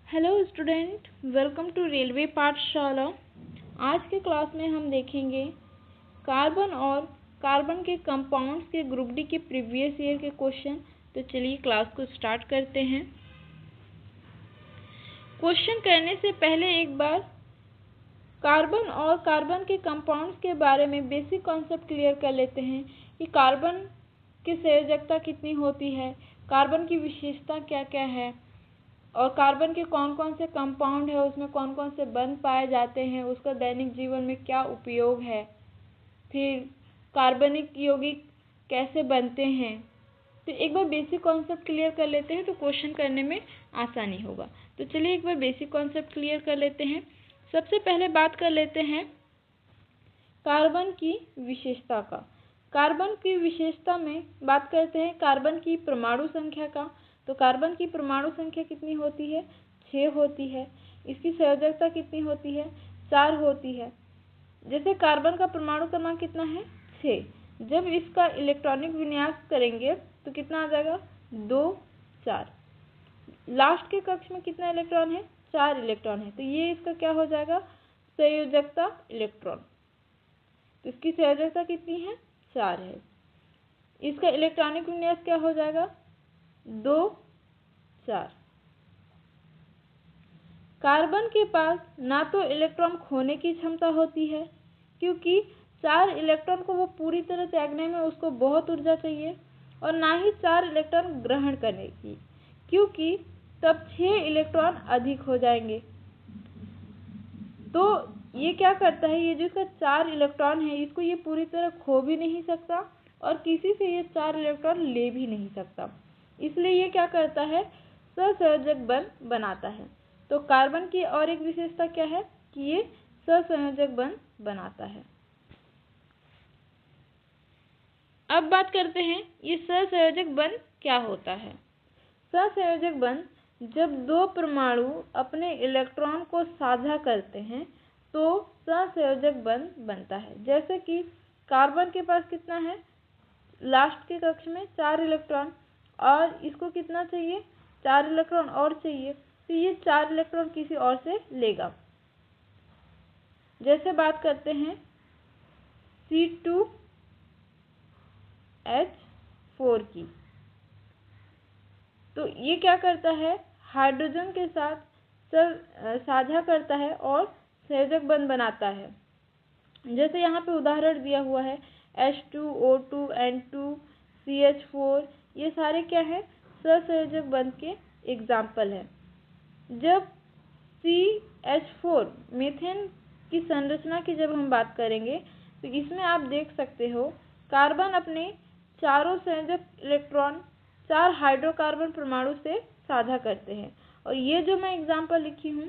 Hello student, welcome to railway Pathshala. आज के class में हम देखेंगे कार्बन और कार्बन के कंपाउंड्स के ग्रुप डी के प्रीवियस ईयर के क्वेश्चन। तो चलिए क्लास को स्टार्ट करते हैं। क्वेश्चन करने से पहले एक बार कार्बन और कार्बन के कंपाउंड्स के बारे में बेसिक कॉन्सेप्ट क्लियर कर लेते हैं कि कार्बन की संयोजकता कितनी होती है, कार्बन की विशेषता क्या क्या है, और कार्बन के कौन कौन से कंपाउंड है, उसमें कौन कौन से बंध पाए जाते हैं, उसका दैनिक जीवन में क्या उपयोग है, फिर कार्बनिक यौगिक कैसे बनते हैं। तो एक बार बेसिक कॉन्सेप्ट क्लियर कर लेते हैं तो क्वेश्चन करने में आसानी होगा। तो चलिए एक बार बेसिक कॉन्सेप्ट क्लियर कर लेते हैं। सबसे पहले बात कर लेते हैं कार्बन की विशेषता का। कार्बन की विशेषता में बात करते हैं कार्बन की परमाणु संख्या का। तो कार्बन की परमाणु संख्या कितनी होती है? 6 होती है। इसकी संयोजकता कितनी होती है? 4 होती है। जैसे कार्बन का परमाणु क्रमांक कितना है? 6। जब इसका इलेक्ट्रॉनिक विन्यास करेंगे तो कितना आ जाएगा? 2 4। लास्ट के कक्ष में कितना इलेक्ट्रॉन है? 4 इलेक्ट्रॉन है। तो ये इसका क्या हो जाएगा? संयोजकता इलेक्ट्रॉन। तो इसकी संयोजकता कितनी है? 4 है। इसका इलेक्ट्रॉनिक विन्यास क्या हो जाएगा? 2 4। कार्बन के पास ना तो इलेक्ट्रॉन खोने की क्षमता होती है, क्योंकि 4 इलेक्ट्रॉन को वो पूरी तरह त्यागने में उसको बहुत ऊर्जा चाहिए, और ना ही 4 इलेक्ट्रॉन ग्रहण करने की, क्योंकि तब 6 इलेक्ट्रॉन अधिक हो जाएंगे। तो ये क्या करता है, ये जो इसका 4 इलेक्ट्रॉन है इसको ये पूरी तरह खो भी नहीं सकता और किसी से ये 4 इलेक्ट्रॉन ले भी नहीं सकता। इसलिए ये क्या करता है? सहसंयोजक बंध बनाता है। तो कार्बन की और एक विशेषता क्या है कि ये सहसंयोजक बंध बनाता है। अब बात करते हैं ये सहसंयोजक बंध क्या होता है। सहसंयोजक बंध जब दो परमाणु अपने इलेक्ट्रॉन को साझा करते हैं तो सहसंयोजक बंध बनता है। जैसे कि कार्बन के पास कितना है? लास्ट के कक्ष में 4 इलेक्ट्रॉन, और इसको कितना चाहिए? 4 इलेक्ट्रॉन और चाहिए। तो ये 4 इलेक्ट्रॉन किसी और से लेगा। जैसे बात करते हैं C2H4 की, तो ये क्या करता है? हाइड्रोजन के साथ साझा करता है और संयोजक बंध बनाता है। जैसे यहाँ पे उदाहरण दिया हुआ है H2O2 N2 CH4, ये सारे क्या है? सहसंयोजक बंध के एग्जाम्पल है। जब CH4 मीथेन की संरचना की जब हम बात करेंगे तो इसमें आप देख सकते हो कार्बन अपने चारों संयोजक इलेक्ट्रॉन 4 हाइड्रोकार्बन परमाणु से साझा करते हैं। और ये जो मैं एग्जाम्पल लिखी हूँ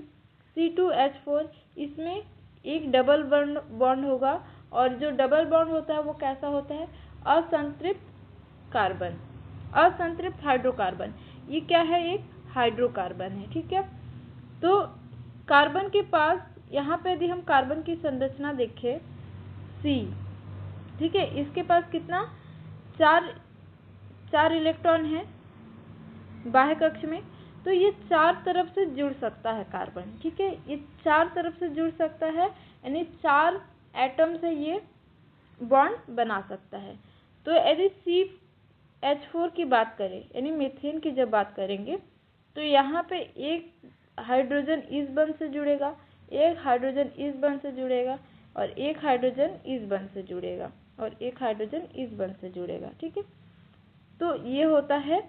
C2H4, इसमें एक डबल बॉन्ड होगा, और जो डबल बॉन्ड होता है वो कैसा होता है? असंतृप्त कार्बन, असंतृप्त हाइड्रोकार्बन। ये क्या है? एक हाइड्रोकार्बन है। ठीक है। तो कार्बन के पास यहाँ पे यदि हम कार्बन की संरचना देखें C, ठीक है, इसके पास कितना? 4 इलेक्ट्रॉन है बाह्य कक्ष में। तो ये 4 तरफ से जुड़ सकता है कार्बन। ठीक है, ये 4 तरफ से जुड़ सकता है, यानी 4 एटम से ये बॉन्ड बना सकता है। तो यदि CH4 की बात करें, यानी मीथेन की जब बात करेंगे, तो यहाँ पे एक हाइड्रोजन इस बंध से जुड़ेगा, एक हाइड्रोजन इस बंध से जुड़ेगा, और एक हाइड्रोजन इस बंध से जुड़ेगा, और एक हाइड्रोजन इस बंध से जुड़ेगा। ठीक है, तो ये होता है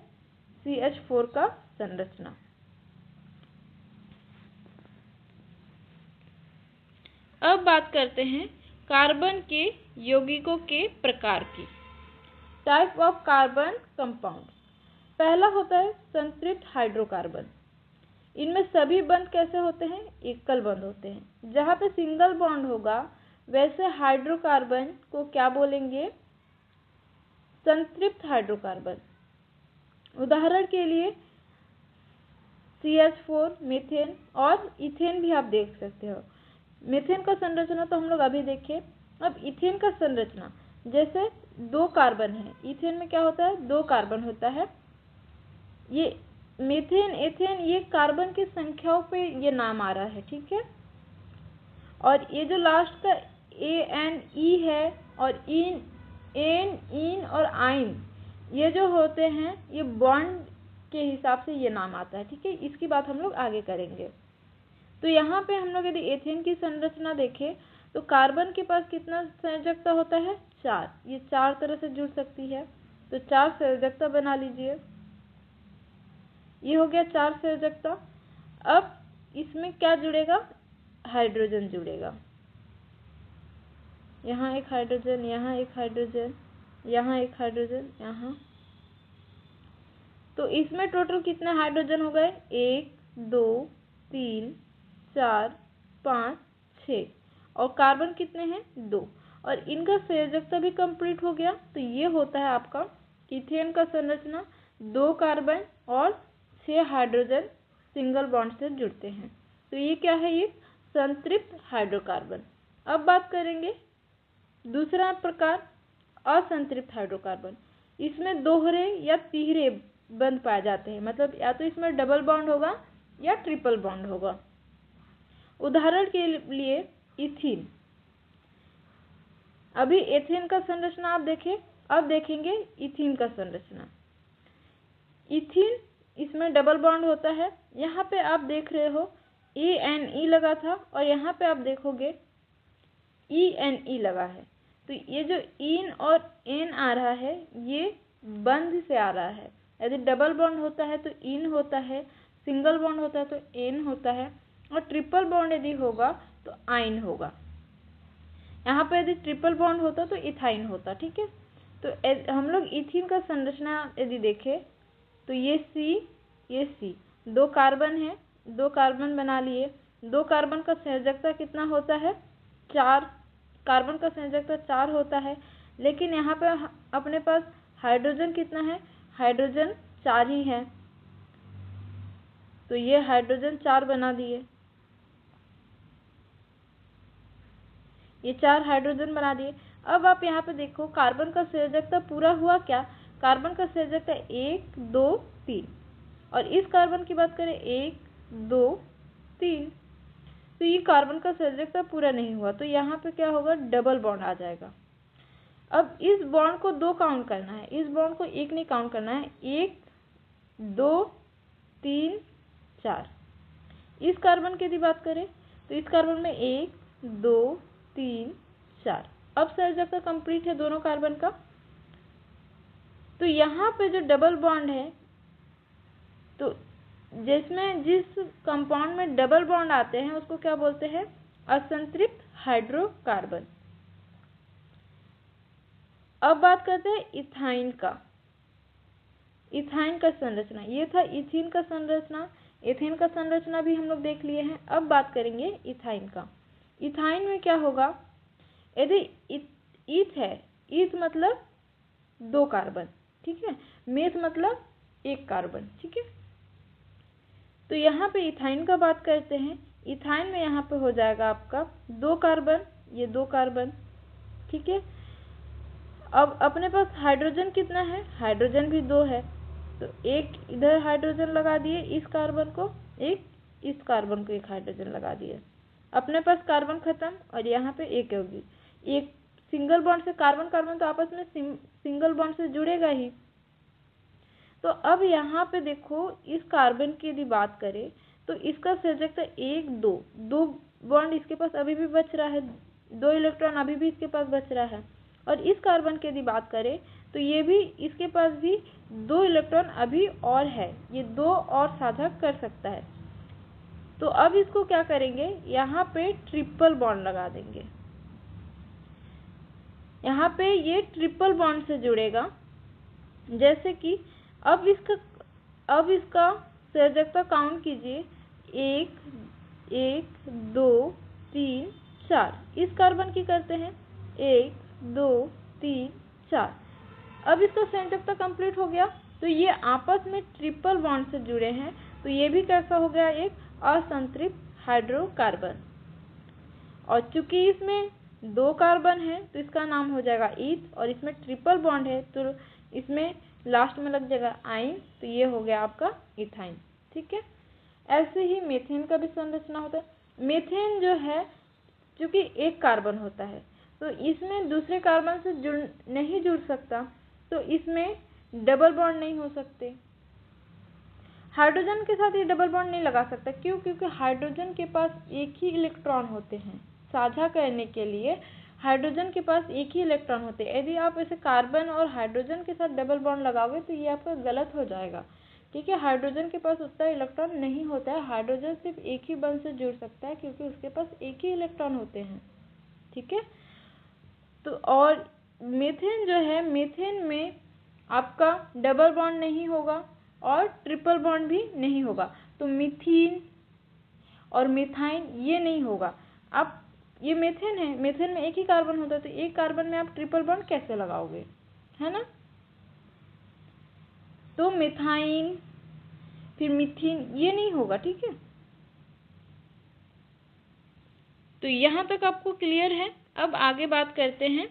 CH4 का संरचना। अब बात करते हैं कार्बन के यौगिकों के प्रकार की। Type of carbon compound. पहला होता है संतृप्त हाइड्रोकार्बन। इनमें सभी बंध कैसे होते हैं? एकल बंध होते हैं। जहाँ पे सिंगल बॉन्ड होगा वैसे हाइड्रोकार्बन को क्या बोलेंगे? संतृप्त हाइड्रोकार्बन। उदाहरण के लिए CH4, मीथेन और इथेन भी आप देख सकते हो। मीथेन का संरचना तो हम लोग अभी देखे। अब इथेन का संरचना, जैसे 2 कार्बन है, इथेन में क्या होता है? 2 कार्बन होता है। ये मीथेन, एथेन, ये कार्बन की संख्याओं पे ये नाम आ रहा है, ठीक है। और ये जो लास्ट का ANE है और इन और आइन, ये जो होते हैं ये बॉन्ड के हिसाब से ये नाम आता है, ठीक है। इसकी बात हम लोग आगे करेंगे। तो यहाँ पे हम लोग यदि एथेन की संरचना देखें तो कार्बन के पास कितना संयोजकता होता है? 4। ये 4 तरह से जुड़ सकती है, तो 4 संयोजकता बना लीजिए। ये हो गया 4 संयोजकता। अब इसमें क्या जुड़ेगा? हाइड्रोजन जुड़ेगा। यहाँ एक हाइड्रोजन, यहाँ एक हाइड्रोजन, यहाँ एक हाइड्रोजन, यहाँ। तो इसमें टोटल कितने हाइड्रोजन हो गए? 1 2 3 4 5 6। और कार्बन कितने हैं? 2। और इनका संयोजकता भी कंप्लीट हो गया। तो ये होता है आपका इथेन का संरचना। 2 कार्बन और 6 हाइड्रोजन सिंगल बॉन्ड से जुड़ते हैं। तो ये क्या है? ये संतृप्त हाइड्रोकार्बन। अब बात करेंगे दूसरा प्रकार, असंतृप्त हाइड्रोकार्बन। इसमें दोहरे या तीहरे बंध पाए जाते हैं, मतलब या तो इसमें डबल बॉन्ड होगा या ट्रिपल बॉन्ड होगा। उदाहरण के लिए इथीन। अभी एथेन का संरचना आप देखें, अब देखेंगे इथीन का संरचना। इथीन, इसमें डबल बॉन्ड होता है। यहाँ पे आप देख रहे हो ANE लगा था और यहाँ पे आप देखोगे ENE लगा है। तो ये जो इन और एन आ रहा है ये बंध से आ रहा है। यदि डबल बॉन्ड होता है तो इन होता है, सिंगल बॉन्ड होता है तो एन होता है, और ट्रिपल बॉन्ड यदि होगा तो आइन होगा। यहाँ पर यदि ट्रिपल बॉन्ड होता तो इथाइन होता, ठीक है। तो हम लोग इथीन का संरचना यदि देखें तो ये C 2 कार्बन है, 2 कार्बन बना लिए। 2 कार्बन का संयोजकता कितना होता है? 4। कार्बन का संयोजकता 4 होता है, लेकिन यहाँ पे अपने पास हाइड्रोजन कितना है? हाइड्रोजन 4 ही है। तो ये हाइड्रोजन 4 बना दिए, ये 4 हाइड्रोजन बना दिए। अब आप यहाँ पे देखो कार्बन का संयोजकता पूरा हुआ क्या? कार्बन का संयोजकता 1 2 3, और इस कार्बन की बात करें 1 2 3। तो ये कार्बन का संयोजकता पूरा नहीं हुआ, तो यहाँ पे क्या होगा? डबल बॉन्ड आ जाएगा। अब इस बॉन्ड को 2 काउंट करना है, इस बॉन्ड को 1 नहीं काउंट करना है। 1 2 3 4। इस कार्बन की यदि बात करें तो इस कार्बन में 1 2 3 4। अब संयोजकता कंप्लीट है दोनों कार्बन का। तो यहाँ पे जो डबल बॉन्ड है, तो जिस कंपाउंड में डबल बॉन्ड आते हैं उसको क्या बोलते हैं? असंतृप्त हाइड्रोकार्बन। अब बात करते हैं इथाइन का। इथाइन का संरचना, ये था इथीन का संरचना। एथेन का संरचना भी हम लोग देख लिए हैं। अब बात करेंगे इथाइन का। इथाइन में क्या होगा? यदि ईथ है, ईथ मतलब 2 कार्बन, ठीक है। मेथ मतलब 1 कार्बन, ठीक है। तो यहाँ पे इथाइन का बात करते हैं। इथाइन में यहाँ पे हो जाएगा आपका 2 कार्बन, ये 2 कार्बन, ठीक है। अब अपने पास हाइड्रोजन कितना है? हाइड्रोजन भी 2 है, तो एक इधर हाइड्रोजन लगा दिए इस कार्बन को, एक इस कार्बन को एक हाइड्रोजन लगा दिए। अपने पास कार्बन खत्म, और यहाँ पे एक होगी। एक सिंगल बॉन्ड से कार्बन तो आपस में सिंगल बॉन्ड से जुड़ेगा ही। तो अब यहाँ पे देखो इस कार्बन की यदि बात करें तो इसका संयोजकता 1 2 बॉन्ड इसके पास अभी भी बच रहा है, 2 इलेक्ट्रॉन अभी भी इसके पास बच रहा है। और इस कार्बन की यदि बात करें तो ये भी, इसके पास भी 2 इलेक्ट्रॉन अभी और है, ये 2 और साझा कर सकता है। तो अब इसको क्या करेंगे? यहाँ पे ट्रिपल बॉन्ड लगा देंगे। यहाँ पे ये ट्रिपल बॉन्ड से जुड़ेगा। जैसे कि अब इसका संयोजकता काउंट कीजिए, 1 2 3 4। इस कार्बन की करते हैं 1 2 3 4। अब इसका संयोजकता कंप्लीट हो गया, तो ये आपस में ट्रिपल बॉन्ड से जुड़े हैं। तो ये भी कैसा हो गया? एक असंतृप्त हाइड्रोकार्बन। और चूंकि इसमें 2 कार्बन है तो इसका नाम हो जाएगा ईथ, और इसमें ट्रिपल बॉन्ड है तो इसमें लास्ट में लग जाएगा आइन, तो ये हो गया आपका इथाइन। ठीक है, ऐसे ही मीथेन का भी संरचना होता है। मीथेन जो है क्योंकि एक कार्बन होता है तो इसमें दूसरे कार्बन से नहीं जुड़ सकता, तो इसमें डबल बॉन्ड नहीं हो सकते। हाइड्रोजन के साथ ये डबल बॉन्ड नहीं लगा सकता, क्यों? क्योंकि हाइड्रोजन के पास एक ही इलेक्ट्रॉन होते हैं। साझा करने के लिए हाइड्रोजन के पास एक ही इलेक्ट्रॉन होते हैं। यदि आप ऐसे कार्बन और हाइड्रोजन के साथ डबल बॉन्ड लगाओगे तो ये आपका गलत हो जाएगा। ठीक है, हाइड्रोजन के पास उतना इलेक्ट्रॉन नहीं होता है। हाइड्रोजन सिर्फ एक ही बंध से जुड़ सकता है क्योंकि उसके पास एक ही इलेक्ट्रॉन होते हैं। ठीक है, तो और मीथेन जो है, मीथेन में आपका डबल बॉन्ड नहीं होगा और ट्रिपल बॉन्ड भी नहीं होगा, तो मीथेन और मिथाइन ये नहीं होगा। अब ये मीथेन है, मीथेन में एक ही कार्बन होता है, तो एक कार्बन में आप ट्रिपल बॉन्ड कैसे लगाओगे, है ना? तो मिथाइन फिर मीथेन ये नहीं होगा। ठीक है, तो यहाँ तक आपको क्लियर है। अब आगे बात करते हैं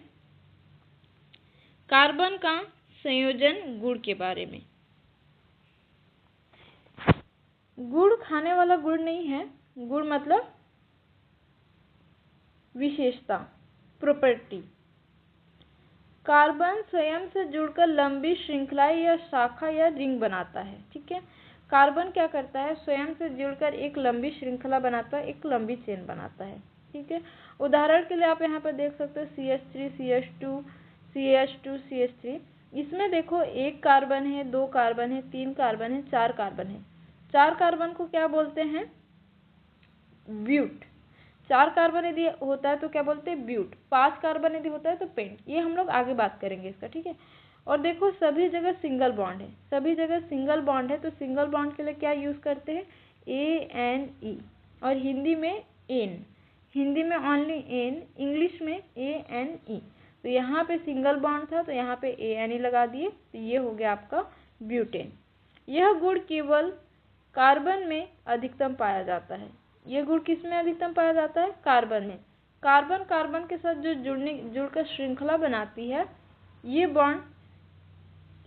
कार्बन का संयोजन गुण के बारे में। गुण खाने वाला गुण नहीं है, गुण मतलब विशेषता, प्रॉपर्टी। कार्बन स्वयं से जुड़कर लंबी श्रृंखला या शाखा या रिंग बनाता है। ठीक है, कार्बन क्या करता है, स्वयं से जुड़कर एक लंबी श्रृंखला बनाता है, एक लंबी चेन बनाता है। ठीक है, उदाहरण के लिए आप यहाँ पर देख सकते हो CH3 CH2 CH2 CH3। इसमें देखो एक कार्बन है, दो कार्बन है, तीन कार्बन है, चार कार्बन है। चार कार्बन को क्या बोलते हैं, ब्यूट। चार कार्बन यदि होता है तो क्या बोलते हैं, ब्यूट। पांच कार्बन यदि होता है तो पेंट। ये हम लोग आगे बात करेंगे इसका। ठीक है, और देखो सभी जगह सिंगल बॉन्ड है, सभी जगह सिंगल बॉन्ड है, तो सिंगल बॉन्ड के लिए क्या यूज करते हैं, ANE, और हिंदी में एन, हिंदी में ओनली एन, इंग्लिश में ANE। तो यहाँ पे सिंगल बॉन्ड था तो यहाँ पे ANE लगा दिए, तो ये हो गया आपका ब्यूटेन। यह गुण केवल कार्बन में अधिकतम पाया जाता है। ये गुण किस में अधिकतम पाया जाता है, कार्बन में। कार्बन कार्बन के साथ जो जुड़कर श्रृंखला बनाती है, ये बॉन्ड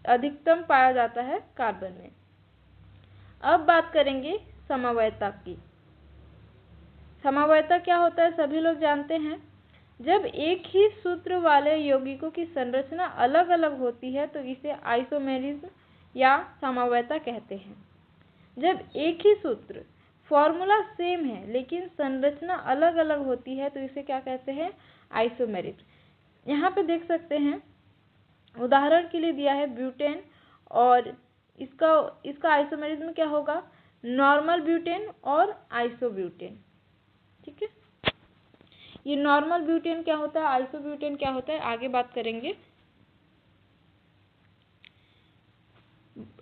अधिकतम पाया जाता है कार्बन में। अब बात करेंगे समवायता की। समवायता क्या होता है, सभी लोग जानते हैं। जब एक ही सूत्र वाले यौगिकों की संरचना अलग अलग होती है तो इसे आइसोमेरिज्म या समवायता कहते हैं। जब एक ही सूत्र, फॉर्मूला सेम है लेकिन संरचना अलग अलग होती है तो इसे क्या कहते हैं, आइसोमेरिज्म। यहाँ पे देख सकते हैं उदाहरण के लिए दिया है ब्यूटेन, और इसका आइसोमेरिज्म क्या होगा, नॉर्मल ब्यूटेन और आइसोब्यूटेन। ठीक है, ये नॉर्मल ब्यूटेन क्या होता है, आइसोब्यूटेन क्या होता है, आगे बात करेंगे।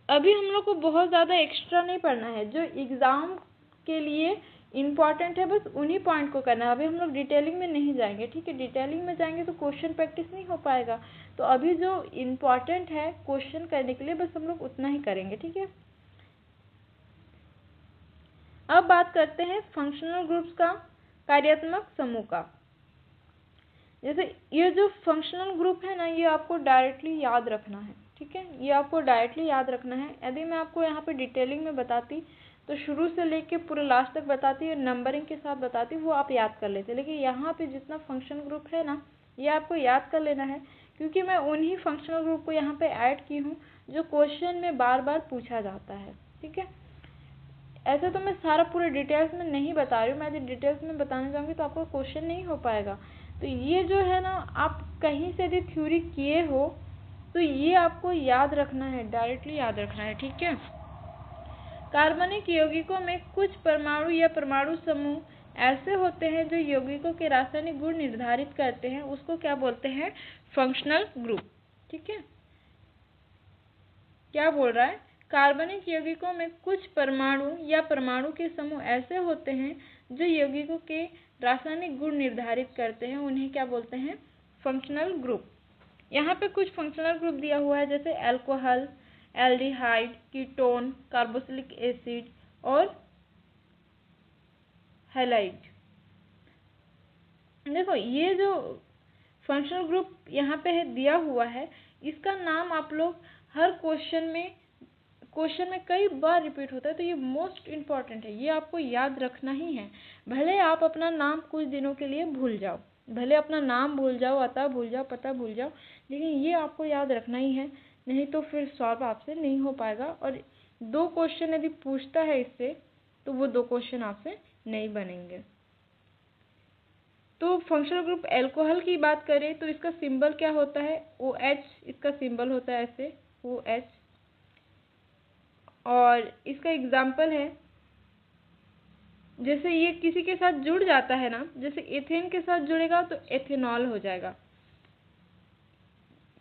अभी हम लोग को बहुत ज़्यादा एक्स्ट्रा नहीं पढ़ना है, जो एग्ज़ाम के लिए इम्पॉर्टेंट है बस उन्हीं पॉइंट को करना है। अभी हम लोग डिटेलिंग में नहीं जाएंगे। ठीक है, डिटेलिंग में जाएंगे तो क्वेश्चन प्रैक्टिस नहीं हो पाएगा। तो अभी जो इम्पॉर्टेंट है क्वेश्चन करने के लिए बस हम लोग उतना ही करेंगे। ठीक है, अब बात करते हैं फंक्शनल ग्रुप्स का, कार्यात्मक समूह का। जैसे ये जो फंक्शनल ग्रुप है ना, ये आपको डायरेक्टली याद रखना है। ठीक है, ये आपको डायरेक्टली याद रखना है। यदि मैं आपको यहाँ पे डिटेलिंग में बताती तो शुरू से लेके पूरे लास्ट तक बताती और नंबरिंग के साथ बताती, वो आप याद कर लेते। लेकिन यहाँ पे जितना फंक्शन ग्रुप है ना, ये आपको याद कर लेना है, क्योंकि मैं उन्हीं फंक्शनल ग्रुप को यहाँ पे ऐड की हूँ जो क्वेश्चन में बार बार पूछा जाता है। ठीक है, ऐसे तो मैं सारा पूरे डिटेल्स में नहीं बता रही हूँ। मैं यदि डिटेल्स में बताने जाऊँगी तो आपको क्वेश्चन नहीं हो पाएगा। तो ये जो है ना, आप कहीं से यदि थ्योरी किए हो तो ये आपको याद रखना है, डायरेक्टली याद रखना है। ठीक है, कार्बनिक यौगिकों में कुछ परमाणु या परमाणु समूह ऐसे होते हैं जो यौगिकों के रासायनिक गुण निर्धारित करते हैं, उसको क्या बोलते हैं, फंक्शनल ग्रुप। ठीक है, क्या बोल रहा है, कार्बनिक यौगिकों में कुछ परमाणु या परमाणु के समूह ऐसे होते हैं जो यौगिकों के रासायनिक गुण निर्धारित करते हैं, उन्हें क्या बोलते हैं, फंक्शनल ग्रुप। यहाँ पे कुछ फंक्शनल ग्रुप दिया हुआ है, जैसे alcohol, aldehyde, ketone, carboxylic acid और हैलाइड। देखो ये जो फंक्शनल ग्रुप यहाँ पे है दिया हुआ है, इसका नाम आप लोग हर क्वेश्चन में कई बार रिपीट होता है, तो ये मोस्ट इम्पॉर्टेंट है, ये आपको याद रखना ही है। भले आप अपना नाम कुछ दिनों के लिए भूल जाओ, भले अपना नाम भूल जाओ, अता भूल जाओ, पता भूल जाओ, लेकिन ये आपको याद रखना ही है, नहीं तो फिर सॉल्व आपसे नहीं हो पाएगा। और 2 क्वेश्चन यदि पूछता है इससे, तो वो 2 क्वेश्चन आपसे नहीं बनेंगे। तो फंक्शनल ग्रुप एल्कोहल की बात करें तो इसका सिंबल क्या होता है, OH इसका सिंबल होता है, ऐसे OH। और इसका एग्जाम्पल है, जैसे ये किसी के साथ जुड़ जाता है ना, जैसे एथेन के साथ जुड़ेगा तो एथेनॉल हो जाएगा।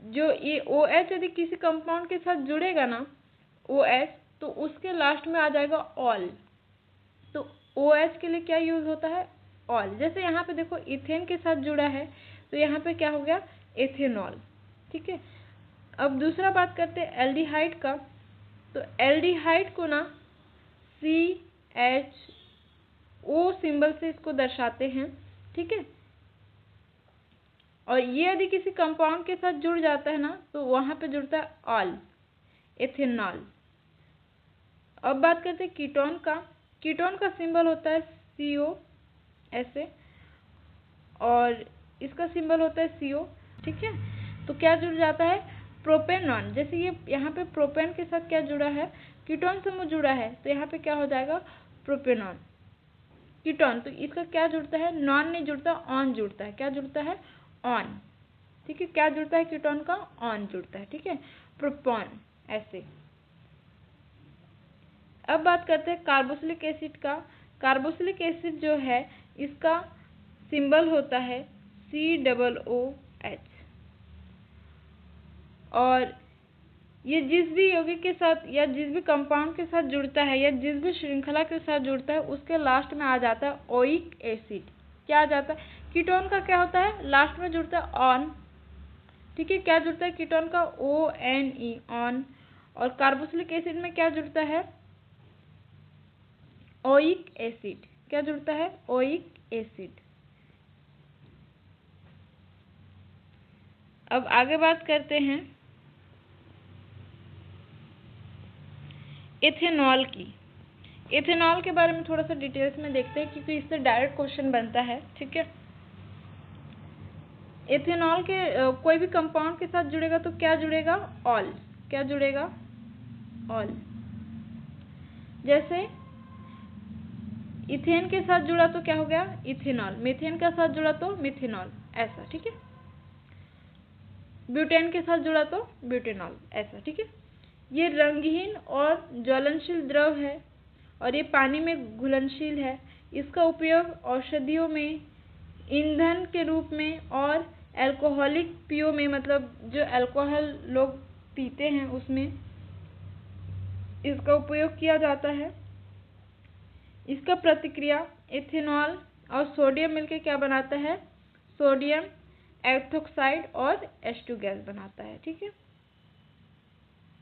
जो ये OH यदि किसी कंपाउंड के साथ जुड़ेगा ना, OH, तो उसके लास्ट में आ जाएगा ऑल। तो OH के लिए क्या यूज होता है, ऑल। जैसे यहाँ पे देखो इथेन के साथ जुड़ा है, तो यहाँ पे क्या हो गया, एथेनॉल। ठीक है। अब दूसरा बात करते हैं एल्डिहाइड का। तो एल्डिहाइड को ना CHO सिंबल से इसको दर्शाते हैं। ठीक है। और ये यदि किसी कंपाउंड के साथ जुड़ जाता है ना, तो वहां पे जुड़ता है ऑल, एथेनॉल। अब बात करते हैं कीटोन का। कीटोन का सिंबल होता है CO, ऐसे, और इसका सिंबल होता है CO। ठीक है। तो क्या जुड़ जाता है, प्रोपेनॉन। जैसे ये यहाँ पे प्रोपेन के साथ क्या जुड़ा है, कीटोन समूह जुड़ा है, तो यहाँ पे क्या हो जाएगा, प्रोपेनॉन। कीटोन, तो इसका क्या जुड़ता है, नॉन नहीं जुड़ता, ऑन जुड़ता है। क्या जुड़ता है, ऑन। ठीक है। क्या जुड़ता है कीटोन का, ऑन जुड़ता है। ठीक है। प्रोपॉन, ऐसे। अब बात करते हैं कार्बोक्सिलिक एसिड का। कार्बोक्सिलिक एसिड जो है, इसका सिंबल होता है COOH। और ये जिस भी यौगिक के साथ या जिस भी कंपाउंड के साथ जुड़ता है या जिस भी श्रृंखला के साथ जुड़ता है, उसके लास्ट में आ जाता है ओइक एसिड। क्या आ जाता है, कीटोन का क्या होता है, लास्ट में जुड़ता है ऑन। ठीक है। क्या जुड़ता है कीटोन का, ONE, ऑन। और कार्बोक्सिलिक एसिड में क्या जुड़ता है, ओइक एसिड। क्या जुड़ता है, ओइक एसिड। अब आगे बात करते हैं एथेनॉल की। एथेनॉल के बारे में थोड़ा सा डिटेल्स में देखते हैं, क्योंकि इससे डायरेक्ट क्वेश्चन बनता है। ठीक है। एथेनॉल के कोई भी कंपाउंड के साथ जुड़ेगा तो क्या जुड़ेगा, ऑल। क्या जुड़ेगा, ऑल। जैसे इथेन के साथ जुड़ा तो क्या हो गया, इथेनॉल। मीथेन के साथ जुड़ा तो मिथेनॉल, ऐसा। ठीक है। ब्यूटेन के साथ जुड़ा तो ब्यूटेनॉल, ऐसा। ठीक है। ये रंगहीन और ज्वलनशील द्रव है और ये पानी में घुलनशील है। इसका उपयोग औषधियों में, ईंधन के रूप में और अल्कोहलिक पेयों में, मतलब जो अल्कोहल लोग पीते हैं उसमें इसका उपयोग किया जाता है। इसका प्रतिक्रिया इथेनॉल और सोडियम मिलकर क्या बनाता है, सोडियम एथोक्साइड और H2 गैस बनाता है। ठीक है।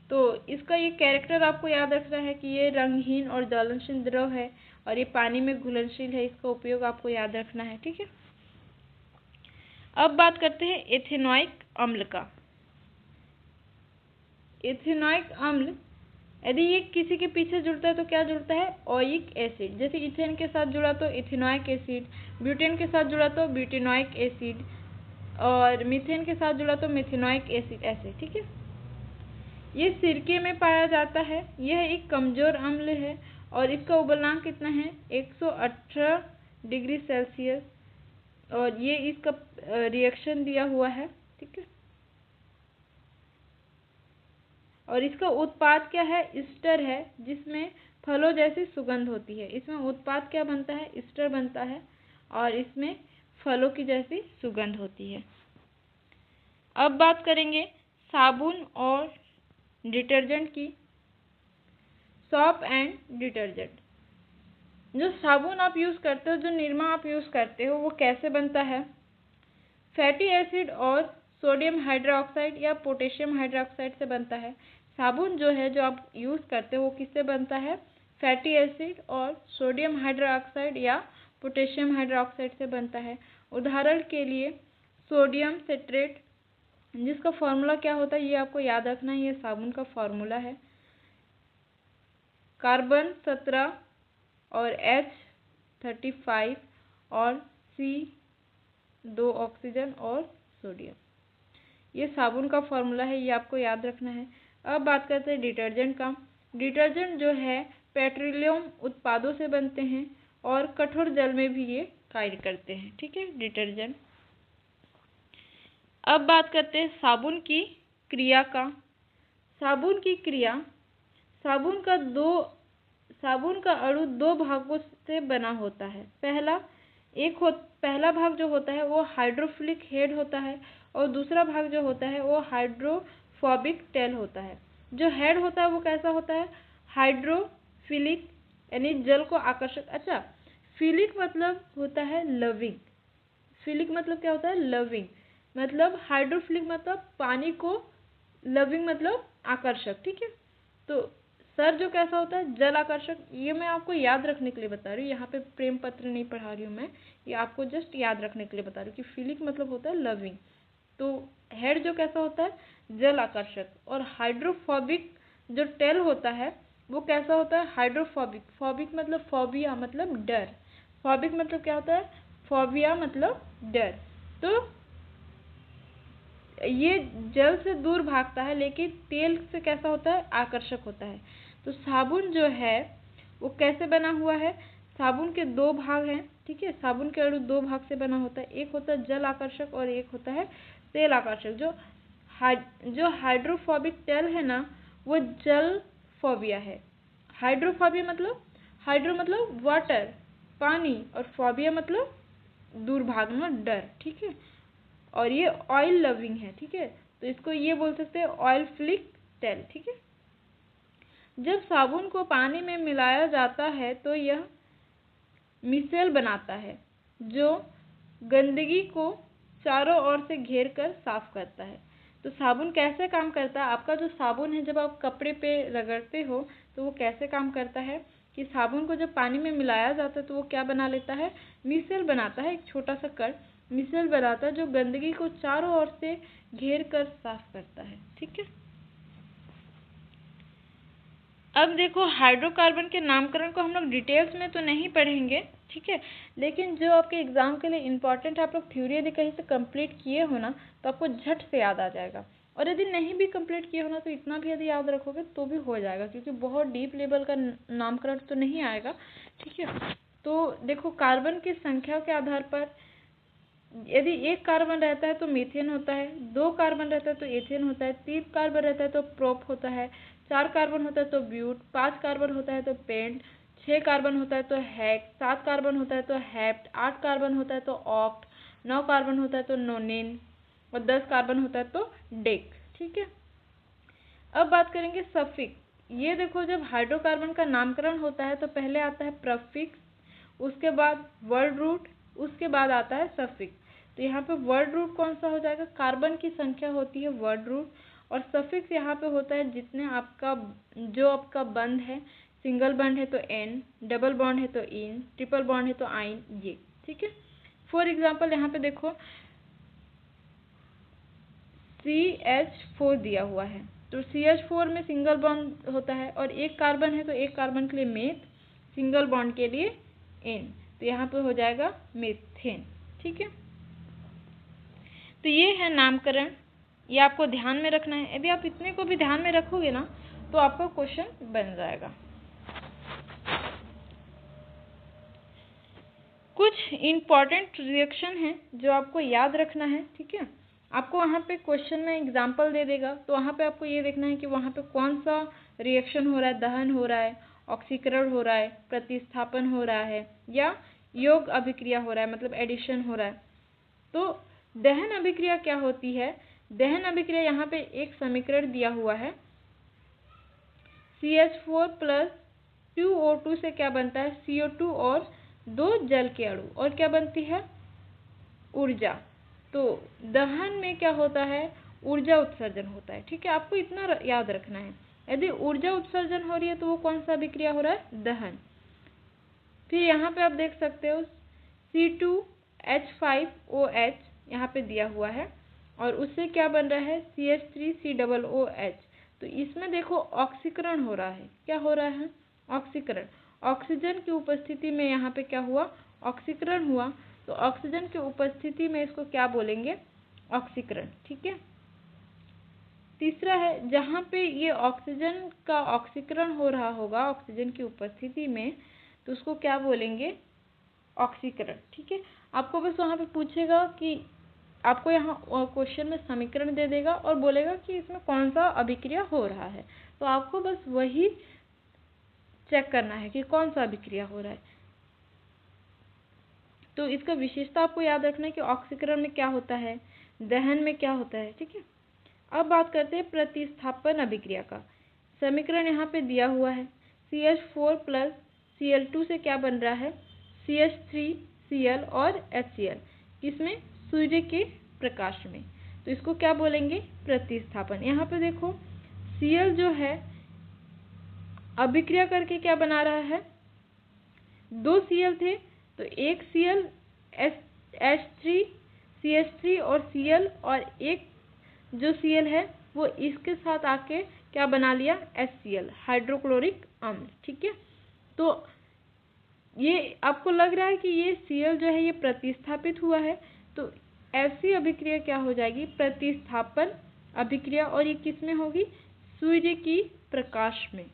तो इसका ये कैरेक्टर आपको याद रखना है कि ये रंगहीन और ज्वलनशील द्रव है और ये पानी में घुलनशील है। इसका उपयोग आपको याद रखना है। ठीक है। अब बात करते हैं एथेनॉइक अम्ल का। एथेनॉइक अम्ल यदि ये किसी के पीछे जुड़ता है तो क्या जुड़ता है, ओइक एसिड। जैसे इथेन के साथ जुड़ा तो इथेनॉइक एसिड, ब्यूटेन के साथ जुड़ा तो ब्यूटेनॉइक एसिड, और मीथेन के साथ जुड़ा तो मिथेनॉइक एसिड, ऐसे। ठीक है। ये सिरके में पाया जाता है। यह एक कमजोर अम्ल है और इसका उबलनांक कितना है, 118 डिग्री सेल्सियस, और ये इसका रिएक्शन दिया हुआ है। ठीक है। और इसका उत्पाद क्या है, ईस्टर है, जिसमें फलों जैसी सुगंध होती है। इसमें उत्पाद क्या बनता है, ईस्टर बनता है, और इसमें फलों की जैसी सुगंध होती है। अब बात करेंगे साबुन और डिटर्जेंट की। Shop and detergent. जो साबुन आप यूज़ करते हो, जो निरमा आप यूज़ करते हो, वो कैसे बनता है, फैटी एसिड और सोडियम हाइड्रोक्साइड या पोटेशियम हाइड्रोक्साइड से बनता है। साबुन जो है जो आप यूज़ करते हो वो किससे बनता है, फैटी एसिड और सोडियम हाइड्रोक्साइड या पोटेशियम हाइड्रोक्साइड से बनता है। उदाहरण के लिए सोडियम सिट्रेट जिसका फॉर्मूला क्या होता है ये आपको याद रखना है। ये साबुन का फॉर्मूला है, कार्बन 17 और H35 और C2 ऑक्सीजन और सोडियम। ये साबुन का फॉर्मूला है, ये आपको याद रखना है। अब बात करते हैं डिटर्जेंट का। डिटर्जेंट जो है पेट्रोलियम उत्पादों से बनते हैं और कठोर जल में भी ये कार्य करते हैं। ठीक है, डिटर्जेंट। अब बात करते हैं साबुन की क्रिया का। साबुन की क्रिया, साबुन का अणु दो भागों से बना होता है। पहला भाग जो होता है वो हाइड्रोफिलिक हेड होता है और दूसरा भाग जो होता है वो हाइड्रोफोबिक टेल होता है। जो हेड होता है वो कैसा होता है, हाइड्रोफिलिक, यानी जल को आकर्षक। अच्छा, फिलिक मतलब होता है लविंग। फिलिक मतलब क्या होता है, लविंग। मतलब हाइड्रोफिलिक मतलब पानी को, लविंग मतलब आकर्षक। ठीक है, तो सर जो कैसा होता है, जल आकर्षक। ये मैं आपको याद रखने के लिए बता रही हूँ, यहाँ पे प्रेम पत्र नहीं पढ़ा रही हूँ मैं, ये आपको जस्ट याद रखने के लिए बता रही हूँ कि फिलिक मतलब होता है लविंग। तो हेड जो कैसा होता है, जल आकर्षक। और हाइड्रोफोबिक जो टेल होता है वो कैसा होता है, हाइड्रोफोबिक। फोबिक मतलब फोबिया मतलब डर। फोबिक मतलब क्या होता है, फोबिया मतलब डर। तो ये जल से दूर भागता है, लेकिन तेल से कैसा होता है, आकर्षक होता है। तो साबुन जो है वो कैसे बना हुआ है, साबुन के दो भाग हैं। ठीक है, साबुन के अणु दो भाग से बना होता है, एक होता है जल आकर्षक और एक होता है तेल आकर्षक। जो हाइड्रोफोबिक तेल है ना वो जल फोबिया है। हाइड्रो मतलब वाटर, पानी, और फोबिया मतलब दूर भागना, डर। ठीक है, और ये ऑयल लविंग है। ठीक है, तो इसको ये बोल सकते हैं ऑयल फ्लिक टेल। ठीक है, जब साबुन को पानी में मिलाया जाता है तो यह मिसेल बनाता है जो गंदगी को चारों ओर से घेर कर साफ करता है। तो साबुन कैसे काम करता है, आपका जो साबुन है जब आप कपड़े पे रगड़ते हो तो वो कैसे काम करता है कि साबुन को जब पानी में मिलाया जाता है तो वो क्या बना लेता है, मिसेल बनाता है। एक छोटा सा कण मिसेल बनाता है जो गंदगी को चारों ओर से घेर कर साफ करता है। ठीक है, अब देखो हाइड्रोकार्बन के नामकरण को हम लोग डिटेल्स में तो नहीं पढ़ेंगे। ठीक है, लेकिन जो आपके एग्जाम के लिए इम्पोर्टेंट है, आप लोग थ्योरी यदि कहीं से कंप्लीट किए हो ना तो आपको झट से याद आ जाएगा। और यदि नहीं भी कंप्लीट किए हो ना तो इतना भी यदि याद रखोगे तो भी हो जाएगा, क्योंकि बहुत डीप लेवल का नामकरण तो नहीं आएगा। ठीक है, तो देखो कार्बन की संख्या के आधार पर यदि एक कार्बन रहता है तो मीथेन होता है, दो कार्बन रहता है तो एथेन होता है, तीन कार्बन रहता है तो प्रोप होता है, चार कार्बन होता है तो ब्यूट, पांच कार्बन होता है तो पेंट, छह कार्बन होता है तो हेक्स, सात कार्बन होता है तो हेप्ट, आठ कार्बन होता है तो ऑक्ट, नौ कार्बन होता है तो नोनेन, और 10 कार्बन होता है तो डेक। ठीक है, अब बात करेंगे सफिक्स। ये देखो जब हाइड्रोकार्बन का नामकरण होता है तो पहले आता है प्रफिक्स, उसके बाद वर्ड रूट, उसके बाद आता है सफिक्स। तो यहाँ पे वर्ड रूट कौन सा हो जाएगा, कार्बन की संख्या होती है वर्ड रूट, और सफिक्स यहाँ पे होता है जितने आपका बंध है, सिंगल बॉन्ड है तो एन, डबल बॉन्ड है तो इन, ट्रिपल बॉन्ड है तो आइन, ये। ठीक है, फॉर एग्जाम्पल यहाँ पे देखो CH4 दिया हुआ है, तो CH4 में सिंगल बॉन्ड होता है और एक कार्बन है तो एक कार्बन के लिए मेथ, सिंगल बॉन्ड के लिए एन, तो यहाँ पे हो जाएगा मेथेन। ठीक है, तो ये है नामकरण, ये आपको ध्यान में रखना है। यदि आप इतने को भी ध्यान में रखोगे ना तो आपका क्वेश्चन बन जाएगा। कुछ इम्पॉर्टेंट रिएक्शन है जो आपको याद रखना है। ठीक है, आपको वहाँ पे क्वेश्चन में एग्जाम्पल दे देगा, तो वहाँ पे आपको ये देखना है कि वहाँ पे कौन सा रिएक्शन हो रहा है, दहन हो रहा है, ऑक्सीकरण हो रहा है, प्रतिस्थापन हो रहा है, या योग अभिक्रिया हो रहा है, मतलब एडिशन हो रहा है। तो दहन अभिक्रिया क्या होती है, दहन अभिक्रिया यहाँ पे एक समीकरण दिया हुआ है, CH4 प्लस 2O2 से क्या बनता है, CO2 और दो जल के अणु, और क्या बनती है, ऊर्जा। तो दहन में क्या होता है, ऊर्जा उत्सर्जन होता है। ठीक है, आपको इतना याद रखना है, यदि ऊर्जा उत्सर्जन हो रही है तो वो कौन सा अभिक्रिया हो रहा है, दहन। फिर यहाँ पे आप देख सकते हो C2H5OH यहाँ पे दिया हुआ है, और उससे क्या बन रहा है CH3COOH। तो इसमें देखो ऑक्सीकरण हो रहा है। क्या हो रहा है? ऑक्सीकरण। ऑक्सीजन की उपस्थिति में यहाँ पे क्या हुआ? ऑक्सीकरण हुआ। तो ऑक्सीजन की उपस्थिति में इसको क्या बोलेंगे? ऑक्सीकरण। ठीक है। तीसरा है, जहाँ पे ये ऑक्सीजन का ऑक्सीकरण हो रहा होगा ऑक्सीजन की उपस्थिति में, तो उसको क्या बोलेंगे? ऑक्सीकरण। ठीक है। आपको बस वहाँ पे पूछेगा कि आपको यहाँ क्वेश्चन में समीकरण दे देगा और बोलेगा कि इसमें कौन सा अभिक्रिया हो रहा है, तो आपको बस वही चेक करना है कि कौन सा अभिक्रिया हो रहा है। तो इसका विशेषता आपको याद रखना है कि ऑक्सीकरण में क्या होता है, दहन में क्या होता है। ठीक है। अब बात करते हैं प्रतिस्थापन अभिक्रिया का। समीकरण यहाँ पे दिया हुआ है। CH4 प्लस Cl2 से क्या बन रहा है? CH3Cl और HCl। किसमें? सूर्य के प्रकाश में। तो इसको क्या बोलेंगे? प्रतिस्थापन। यहाँ पे देखो Cl जो है अभिक्रिया करके क्या बना रहा है? 2 Cl थे, तो एक Cl H3 CH3 और Cl, और एक जो Cl है वो इसके साथ आके क्या बना लिया? HCl, हाइड्रोक्लोरिक अम्ल। ठीक है। तो ये आपको लग रहा है कि ये Cl जो है ये प्रतिस्थापित हुआ है, तो ऐसी अभिक्रिया क्या हो जाएगी? प्रतिस्थापन अभिक्रिया। और ये किस में होगी? सूर्य की प्रकाश में।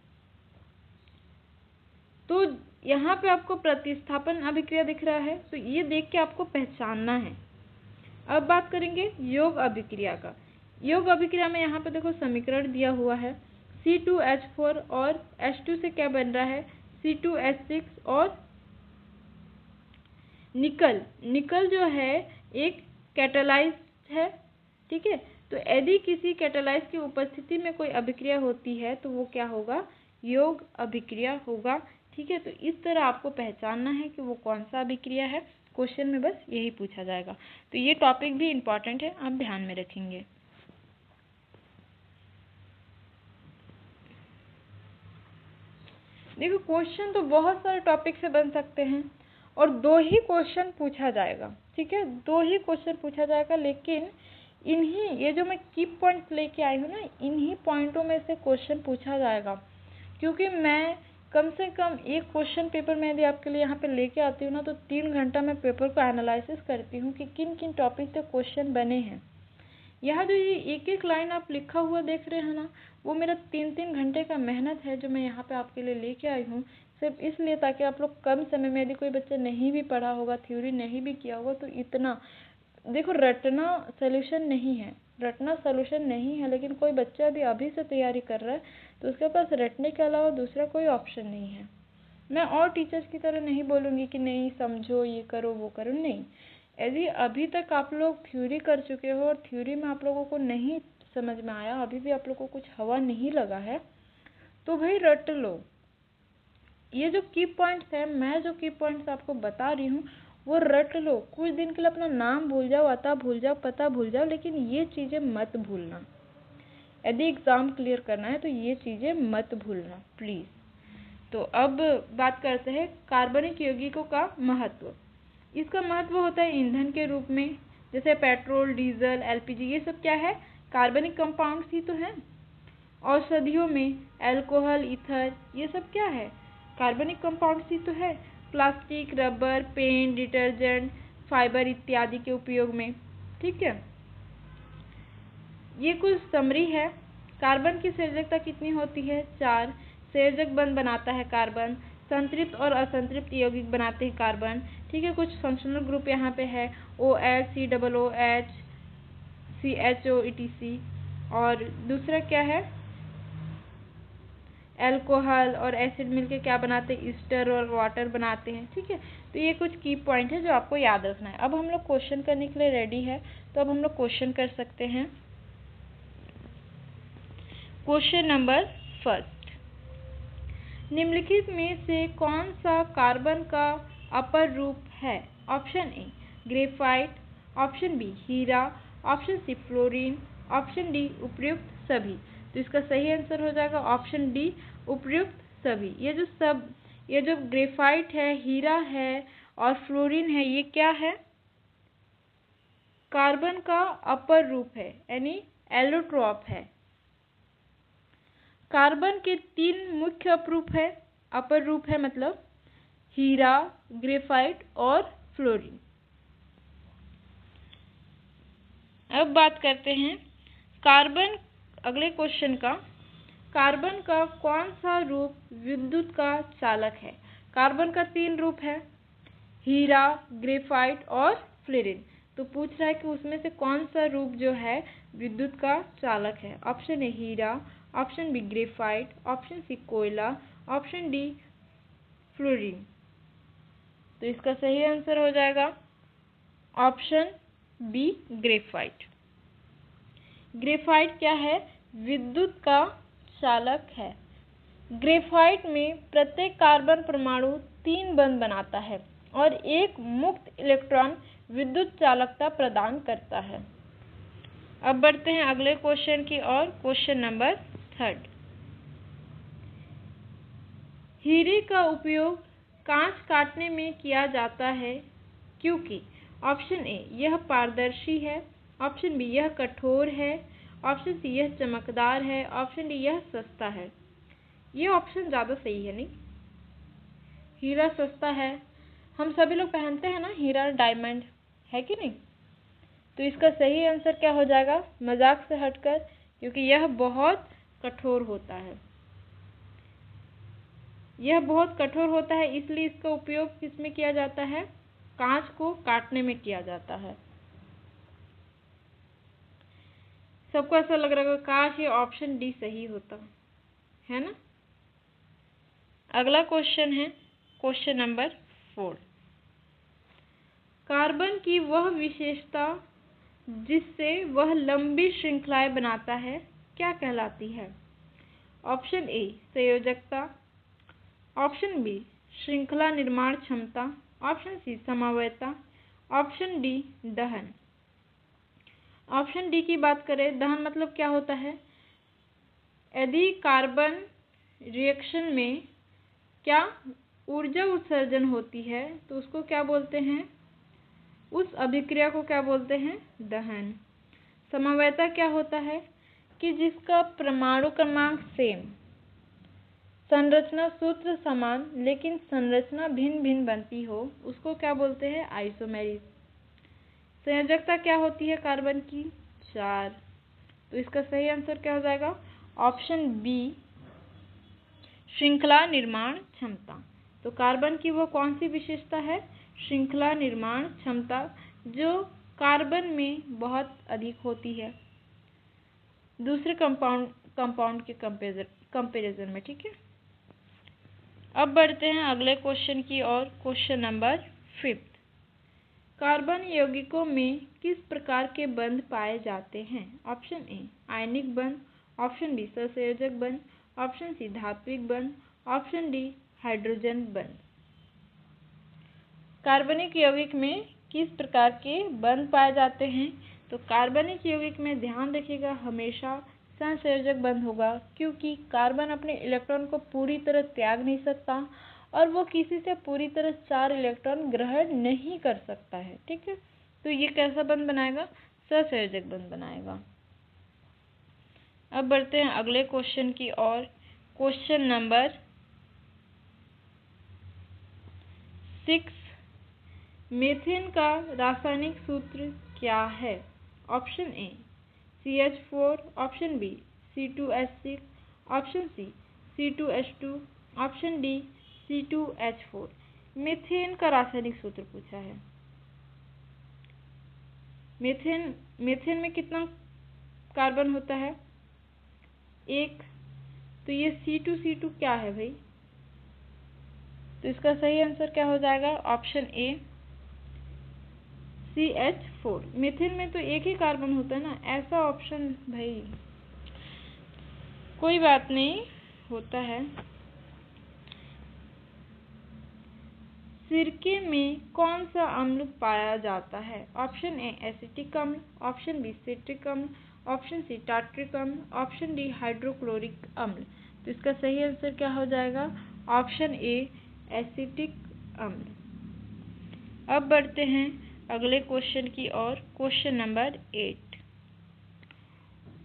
तो यहाँ पे आपको प्रतिस्थापन अभिक्रिया दिख रहा है, तो ये देख के आपको पहचानना है। अब बात करेंगे योग अभिक्रिया का। योग अभिक्रिया में यहाँ पे देखो समीकरण दिया हुआ है। C2H4 और H2 से क्या बन रहा है? C2H6 और निकल। निकल जो है एक कैटालाइज्ड है। ठीक है। तो यदि किसी कैटालाइज की उपस्थिति में कोई अभिक्रिया होती है तो वो क्या होगा? योग अभिक्रिया होगा। ठीक है। तो इस तरह आपको पहचानना है कि वो कौन सा अभिक्रिया है। क्वेश्चन में बस यही पूछा जाएगा। तो ये टॉपिक भी इम्पॉर्टेंट है, आप ध्यान में रखेंगे। देखो क्वेश्चन तो बहुत सारे टॉपिक से बन सकते हैं और 2 ही क्वेश्चन पूछा जाएगा। ठीक है। 2 ही क्वेश्चन पूछा जाएगा, लेकिन इन्हीं ये जो मैं की पॉइंट लेके आई हूँ ना, इन्हीं पॉइंटों में से क्वेश्चन पूछा जाएगा। क्योंकि मैं कम से कम एक क्वेश्चन पेपर में यदि आपके लिए यहाँ पे लेके आती हूँ ना, तो 3 घंटा मैं पेपर को एनालिसिस करती हूँ कि किन किन टॉपिक से क्वेश्चन बने हैं। यहाँ जो ये एक एक लाइन आप लिखा हुआ देख रहे हैं ना, वो मेरा 3-3 घंटे का मेहनत है जो मैं यहाँ पे आपके लिए लेके आई हूँ, सिर्फ इसलिए ताकि आप लोग कम समय में, यदि कोई बच्चा नहीं भी पढ़ा होगा, थ्योरी नहीं भी किया होगा, तो इतना देखो रटना सोल्यूशन नहीं है, रटना सोल्यूशन नहीं है। लेकिन कोई बच्चा यदि अभी से तैयारी कर रहा है तो उसके पास रटने के अलावा दूसरा कोई ऑप्शन नहीं है। मैं और टीचर्स की तरह नहीं बोलूँगी कि नहीं समझो, ये करो, वो करो, नहीं। यदि अभी तक आप लोग थ्योरी कर चुके हो और थ्योरी में आप लोगों को नहीं समझ में आया, अभी भी आप लोगों को कुछ हवा नहीं लगा है, तो भाई रट लो। ये जो की पॉइंट्स है, मैं जो की पॉइंट्स आपको बता रही हूँ वो रट लो। कुछ दिन के लिए अपना नाम भूल जाओ, अता भूल जाओ, पता भूल जाओ, लेकिन ये चीज़ें मत भूलना। यदि एग्ज़ाम क्लियर करना है तो ये चीज़ें मत भूलना प्लीज़। तो अब बात करते हैं कार्बनिक यौगिकों का महत्व। इसका महत्व होता है ईंधन के रूप में, जैसे पेट्रोल, डीजल, एलपीजी, ये सब क्या है? कार्बनिक कंपाउंड्स ही तो हैं। औषधियों में अल्कोहल, ईथर, ये सब क्या है? कार्बनिक कंपाउंड्स ही तो है। Plastic, rubber, paint, detergent, fibre इत्यादि के उपयोग में। ठीक है। ये कुछ समरी है। कार्बन की संयोजकता कितनी होती है? 4। संयोजक बंध बनाता है कार्बन। संतृप्त और असंतृप्त यौगिक बनाते हैं कार्बन। ठीक है। कुछ फंक्शनल ग्रुप यहाँ पे है OH, COOH, CHO, ETC। और दूसरा क्या है? अल्कोहल और एसिड मिलके क्या बनाते हैं? ईस्टर और वाटर बनाते हैं। ठीक है। तो ये कुछ की पॉइंट है जो आपको याद रखना है। अब हम लोग क्वेश्चन करने के लिए रेडी है, तो अब हम लोग क्वेश्चन कर सकते हैं। क्वेश्चन नंबर 1, निम्नलिखित में से कौन सा कार्बन का अपर रूप है? Option A graphite, option B हीरा, option C fluorine, option D उपयुक्त सभी। तो इसका सही आंसर हो जाएगा ऑप्शन डी, उपयुक्त सभी। ये जो ग्रेफाइट है, हीरा है और फ्लोरीन है, ये क्या है? कार्बन का अपर रूप है यानी एलोट्रॉप है। कार्बन के 3 मुख्य अपरूप है, अपर रूप है मतलब हीरा, ग्रेफाइट और फ्लोरीन। अब बात करते हैं कार्बन, अगले क्वेश्चन का, कार्बन का कौन सा रूप विद्युत का चालक है? कार्बन का 3 रूप है, हीरा, ग्रेफाइट और फ्लोरीन। तो पूछ रहा है कि उसमें से कौन सा रूप जो है विद्युत का चालक है। ऑप्शन ए हीरा, option B graphite, option C कोयला, ऑप्शन डी फ्लोरीन। तो इसका सही आंसर हो जाएगा ऑप्शन बी ग्रेफाइट। ग्रेफाइट क्या है? विद्युत का चालक है। ग्रेफाइट में प्रत्येक कार्बन परमाणु 3 बंध बनाता है और एक मुक्त इलेक्ट्रॉन विद्युत चालकता प्रदान करता है। अब बढ़ते हैं अगले क्वेश्चन की ओर, क्वेश्चन नंबर 3। हीरे का उपयोग कांच काटने में किया जाता है क्योंकि ऑप्शन ए यह पारदर्शी है, ऑप्शन बी यह कठोर है, ऑप्शन सी यह चमकदार है, ऑप्शन डी यह सस्ता है। ये ऑप्शन ज़्यादा सही है नहीं, हीरा सस्ता है, हम सभी लोग पहनते हैं ना हीरा, डायमंड, है कि नहीं? तो इसका सही आंसर क्या हो जाएगा मजाक से हटकर, क्योंकि यह बहुत कठोर होता है। यह बहुत कठोर होता है, इसलिए इसका उपयोग किसमें किया जाता है? कांच को काटने में किया जाता है। सबको ऐसा लग रहा है काश ये ऑप्शन डी सही होता, है ना? अगला क्वेश्चन है क्वेश्चन नंबर 4। कार्बन की वह विशेषता जिससे वह लंबी श्रृंखलाएं बनाता है क्या कहलाती है? ऑप्शन ए संयोजकता, ऑप्शन बी श्रृंखला निर्माण क्षमता, ऑप्शन सी समवायता, ऑप्शन डी दहन। ऑप्शन डी की बात करें, दहन मतलब क्या होता है? यदि कार्बन रिएक्शन में क्या ऊर्जा उत्सर्जन होती है तो उसको क्या बोलते हैं? उस अभिक्रिया को क्या बोलते हैं? दहन। समवायता क्या होता है? कि जिसका परमाणु क्रमांक सेम, संरचना सूत्र समान लेकिन संरचना भिन्न भिन्न बनती हो, उसको क्या बोलते हैं? आइसोमेरिस। संयोजकता क्या होती है कार्बन की? 4। तो इसका सही आंसर क्या हो जाएगा? ऑप्शन बी श्रृंखला निर्माण क्षमता। तो कार्बन की वो कौन सी विशेषता है? श्रृंखला निर्माण क्षमता, जो कार्बन में बहुत अधिक होती है दूसरे कंपाउंड के कंपैरिजन में, ठीक है। अब बढ़ते हैं अगले क्वेश्चन की ओर, क्वेश्चन नंबर 5। कार्बन यौगिकों में किस प्रकार के बंध पाए जाते हैं? ऑप्शन ए आयनिक बंध, ऑप्शन बी सहसंयोजक बंध, ऑप्शन सी धात्विक बंध, ऑप्शन डी हाइड्रोजन बंध। कार्बनिक यौगिक में किस प्रकार के बंध पाए जाते हैं? तो कार्बनिक यौगिक में ध्यान रखिएगा हमेशा सहसंयोजक बंध होगा, क्योंकि कार्बन अपने इलेक्ट्रॉन को पूरी तरह त्याग नहीं सकता और वो किसी से पूरी तरह 4 इलेक्ट्रॉन ग्रहण नहीं कर सकता है, ठीक है। तो ये कैसा बंध बनाएगा? सहसंयोजक बंध बनाएगा। अब बढ़ते हैं अगले क्वेश्चन की ओर, क्वेश्चन नंबर 6। मीथेन का रासायनिक सूत्र क्या है? Option A CH4, option B C2H6, option C C2H2, option D C2H4। Methane का रासायनिक सूत्र पूछा है। मीथेन में कितना कार्बन होता है? 1। तो ये C2 क्या है भाई? तो इसका सही आंसर क्या हो जाएगा? Option A CH4। मीथेन में तो एक ही कार्बन होता है ना, ऐसा ऑप्शन भाई कोई बात नहीं, होता है। सिरके में कौन सा अम्ल पाया जाता है? ऑप्शन ए एसिटिक अम्ल, ऑप्शन बी सिट्रिक अम्ल, ऑप्शन सी टार्ट्रिक अम्ल, ऑप्शन डी हाइड्रोक्लोरिक अम्ल। तो इसका सही आंसर क्या हो जाएगा? ऑप्शन ए एसिटिक अम्ल। अब बढ़ते हैं अगले क्वेश्चन की ओर। Question number 8।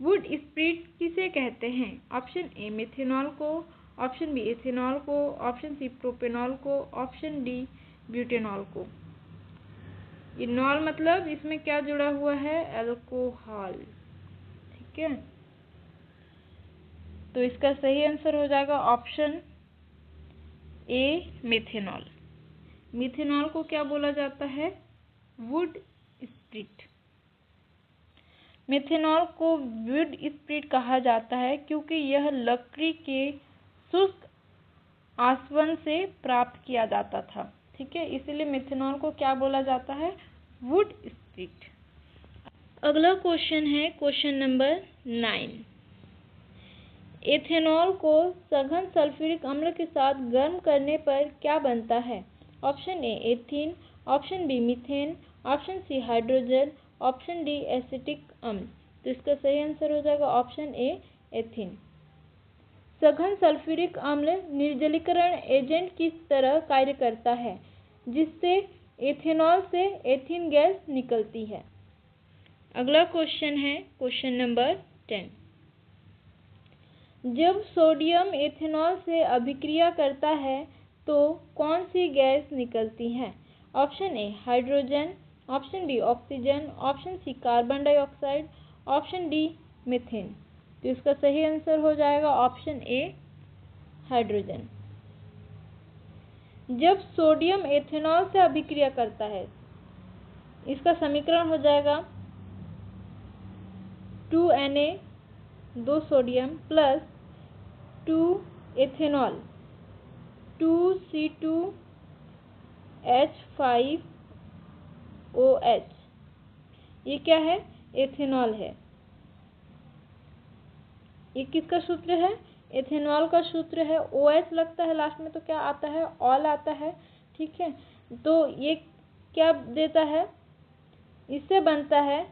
वुड स्प्रिट किसे कहते हैं? ऑप्शन ए मिथेनॉल को, ऑप्शन बी इथेनॉल को, ऑप्शन सी प्रोपेनॉल को, ऑप्शन डी ब्यूटेनॉल को। इनॉल मतलब इसमें क्या जुड़ा हुआ है? अल्कोहल। ठीक है, तो इसका सही आंसर हो जाएगा ऑप्शन ए मिथेनॉल। मिथेनॉल को क्या बोला जाता है? Would spirit. मिथेनॉल को वुड स्प्रिट कहा जाता है क्योंकि यह लकड़ी के शुष्क आसवन से प्राप्त किया जाता था। ठीक है, इसीलिए मिथेनॉल को क्या बोला जाता है? Would spirit. अगला क्वेश्चन है क्वेश्चन नंबर 9। एथेनॉल को सघन सल्फ्यूरिक अम्ल के साथ गर्म करने पर क्या बनता है? Option A ethene, option B methane, option C hydrogen, option D acetic अम्ल। तो इसका सही आंसर हो जाएगा ऑप्शन ए एथीन। सघन सल्फ्यूरिक अम्ल निर्जलीकरण एजेंट की तरह कार्य करता है जिससे एथेनॉल से एथीन गैस निकलती है। अगला क्वेश्चन है क्वेश्चन नंबर 10। जब सोडियम एथेनॉल से अभिक्रिया करता है तो कौन सी गैस निकलती है? Option A hydrogen, option B oxygen, option C carbon dioxide, option D methane. तो इसका सही आंसर हो जाएगा ऑप्शन ए हाइड्रोजन। जब सोडियम एथेनॉल से अभिक्रिया करता है, इसका समीकरण हो जाएगा 2Na 2 sodium plus 2 ethanol 2C2H5OH। ये क्या है? एथेनॉल है। ये किसका सूत्र है? एथेनॉल का सूत्र है। OH लगता है लास्ट में तो क्या आता है? ऑल आता है। ठीक है, तो ये क्या देता है? इससे बनता है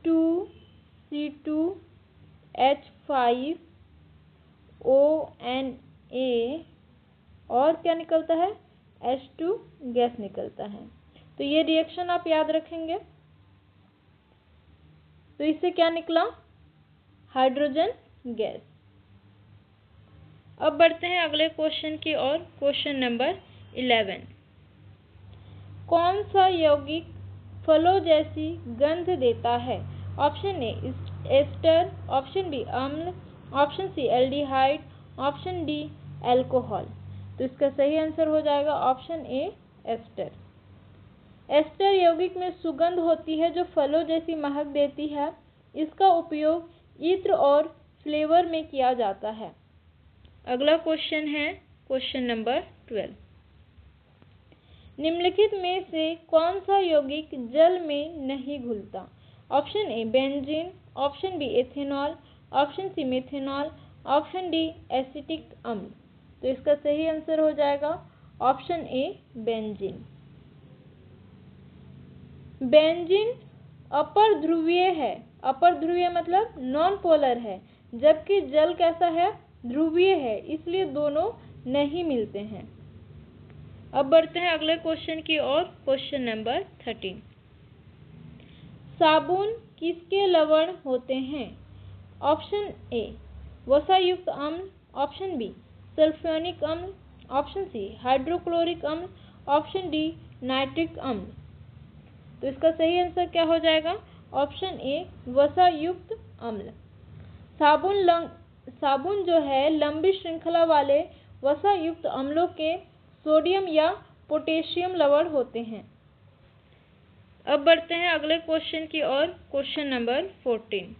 2C2H5ONA और क्या निकलता है? H2 गैस निकलता है। तो ये रिएक्शन आप याद रखेंगे। तो इससे क्या निकला? Hydrogen gas. अब बढ़ते हैं अगले क्वेश्चन की ओर। Question number 11। कौन सा यौगिक फलों जैसी गंध देता है? Option A ester, option B अम्ल, option C aldehyde, option D alcohol. तो इसका सही आंसर हो जाएगा ऑप्शन ए एस्टर। एस्टर यौगिक में सुगंध होती है जो फलों जैसी महक देती है। इसका उपयोग इत्र और फ्लेवर में किया जाता है। अगला क्वेश्चन है क्वेश्चन नंबर 12। निम्नलिखित में से कौन सा यौगिक जल में नहीं घुलता? Option A benzene, option B ethanol, option C methanol, option D acetic अम्ल। तो इसका सही आंसर हो जाएगा ऑप्शन ए बेंजीन। बेंजीन अपर ध्रुवीय है। अपर ध्रुवीय मतलब नॉन पोलर है, जबकि जल कैसा है? ध्रुवीय है, इसलिए दोनों नहीं मिलते हैं। अब बढ़ते हैं अगले क्वेश्चन की ओर। Question number 13। साबुन किसके लवण होते हैं? ऑप्शन ए वसायुक्त अम्ल, ऑप्शन बी सल्फ्योनिक अम्ल, ऑप्शन सी हाइड्रोक्लोरिक अम्ल, ऑप्शन डी नाइट्रिक अम्ल। तो इसका सही आंसर क्या हो जाएगा? ऑप्शन ए वसायुक्त अम्ल। साबुन जो है लंबी श्रृंखला वाले वसायुक्त अम्लों के सोडियम या पोटेशियम लवण होते हैं। अब बढ़ते हैं अगले क्वेश्चन की ओर। Question number 14।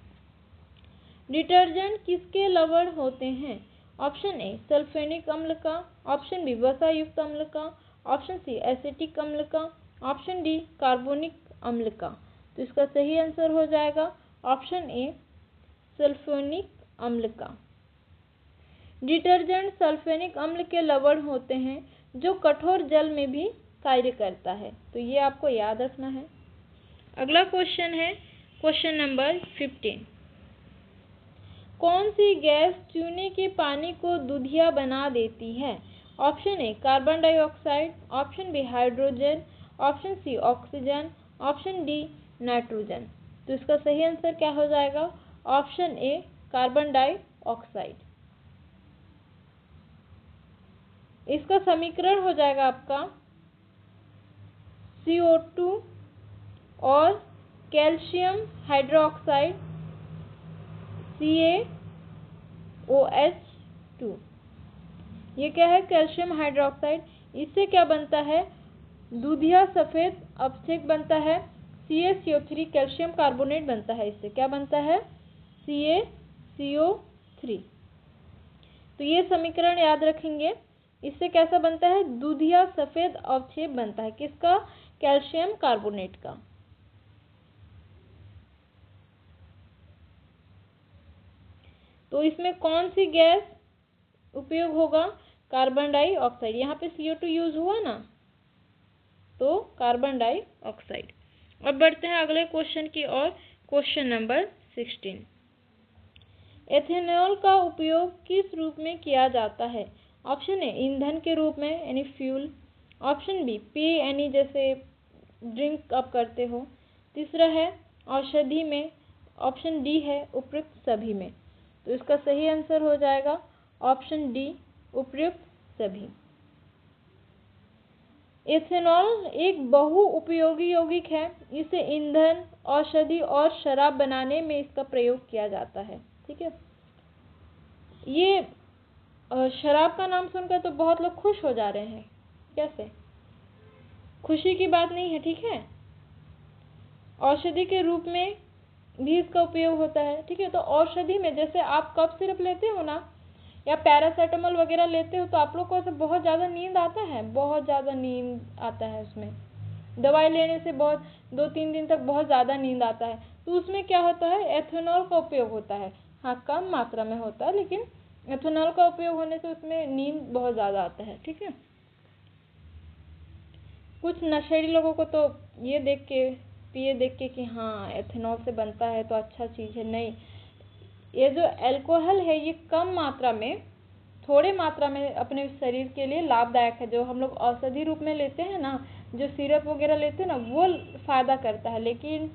डिटर्जेंट किसके लवण होते हैं? ऑप्शन ए सल्फ्योनिक अम्ल का, ऑप्शन बी वसायुक्त अम्ल का, ऑप्शन सी एसिटिक अम्ल का, ऑप्शन डी कार्बोनिक अम्ल का। तो इसका सही आंसर हो जाएगा ऑप्शन ए सल्फ्योनिक अम्ल का। डिटर्जेंट सल्फ्योनिक अम्ल के लवण होते हैं जो कठोर जल में भी कार्य करता है। तो ये आपको याद रखना है। अगला क्वेश्चन है क्वेश्चन नंबर 15। कौन सी गैस चूने के पानी को दूधिया बना देती है? Option A carbon dioxide, option B hydrogen, option C oxygen, option D nitrogen. तो इसका सही आंसर क्या हो जाएगा? Option A carbon dioxide. इसका समीकरण हो जाएगा आपका CO2 और कैल्शियम हाइड्रोक्साइड CaOH2। ये क्या है? Calcium hydroxide. इससे क्या बनता है? दूधिया सफेद अपक्षेप बनता है CaCO3, कैल्शियम कार्बोनेट बनता है। इससे क्या बनता है? CaCO3। तो ये समीकरण याद रखेंगे। इससे कैसा बनता है? दूधिया सफेद अवक्षेप बनता है। किसका? कैल्शियम कार्बोनेट का। तो इसमें कौन सी गैस उपयोग होगा? Carbon dioxide. यहाँ पे CO2 यूज हुआ ना, तो कार्बन डाइऑक्साइड। अब बढ़ते हैं अगले क्वेश्चन की ओर। Question number 16। एथेनॉल का उपयोग किस रूप में किया जाता है? ऑप्शन ए ईंधन के रूप में यानी फ्यूल, ऑप्शन बी पेय यानी जैसे ड्रिंक आप करते हो, तीसरा है औषधि में, ऑप्शन डी है उपयुक्त सभी में। तो इसका सही आंसर हो जाएगा ऑप्शन डी उपयुक्त सभी। एथेनॉल एक बहुउपयोगी यौगिक है। इसे ईंधन, औषधि और शराब बनाने में इसका प्रयोग किया जाता है। ठीक है, ये शराब का नाम सुनकर तो बहुत लोग खुश हो जा रहे हैं। कैसे? खुशी की बात नहीं है, ठीक है। औषधि के रूप में भी इसका उपयोग होता है। ठीक है, तो औषधि में जैसे आप कफ सिरप लेते हो ना, या पैरासीटामोल वगैरह लेते हो, तो आप लोग को ऐसे बहुत ज़्यादा नींद आता है, बहुत ज़्यादा नींद आता है उसमें। दवाई लेने से बहुत 2-3 दिन तक बहुत ज़्यादा नींद आता है। तो उसमें क्या होता है? एथेनॉल का उपयोग होता है। हाँ, कम मात्रा में होता है, लेकिन एथेनॉल का उपयोग होने से उसमें नींद बहुत ज़्यादा आता है। ठीक है, कुछ नशेड़ी लोगों को तो ये देख के पिए देख के कि हाँ एथेनॉल से बनता है तो अच्छा चीज़ है, नहीं, ये जो अल्कोहल है ये कम मात्रा में, थोड़े मात्रा में अपने शरीर के लिए लाभदायक है। जो हम लोग औषधि रूप में लेते हैं ना, जो सिरप वगैरह लेते हैं ना, वो फ़ायदा करता है, लेकिन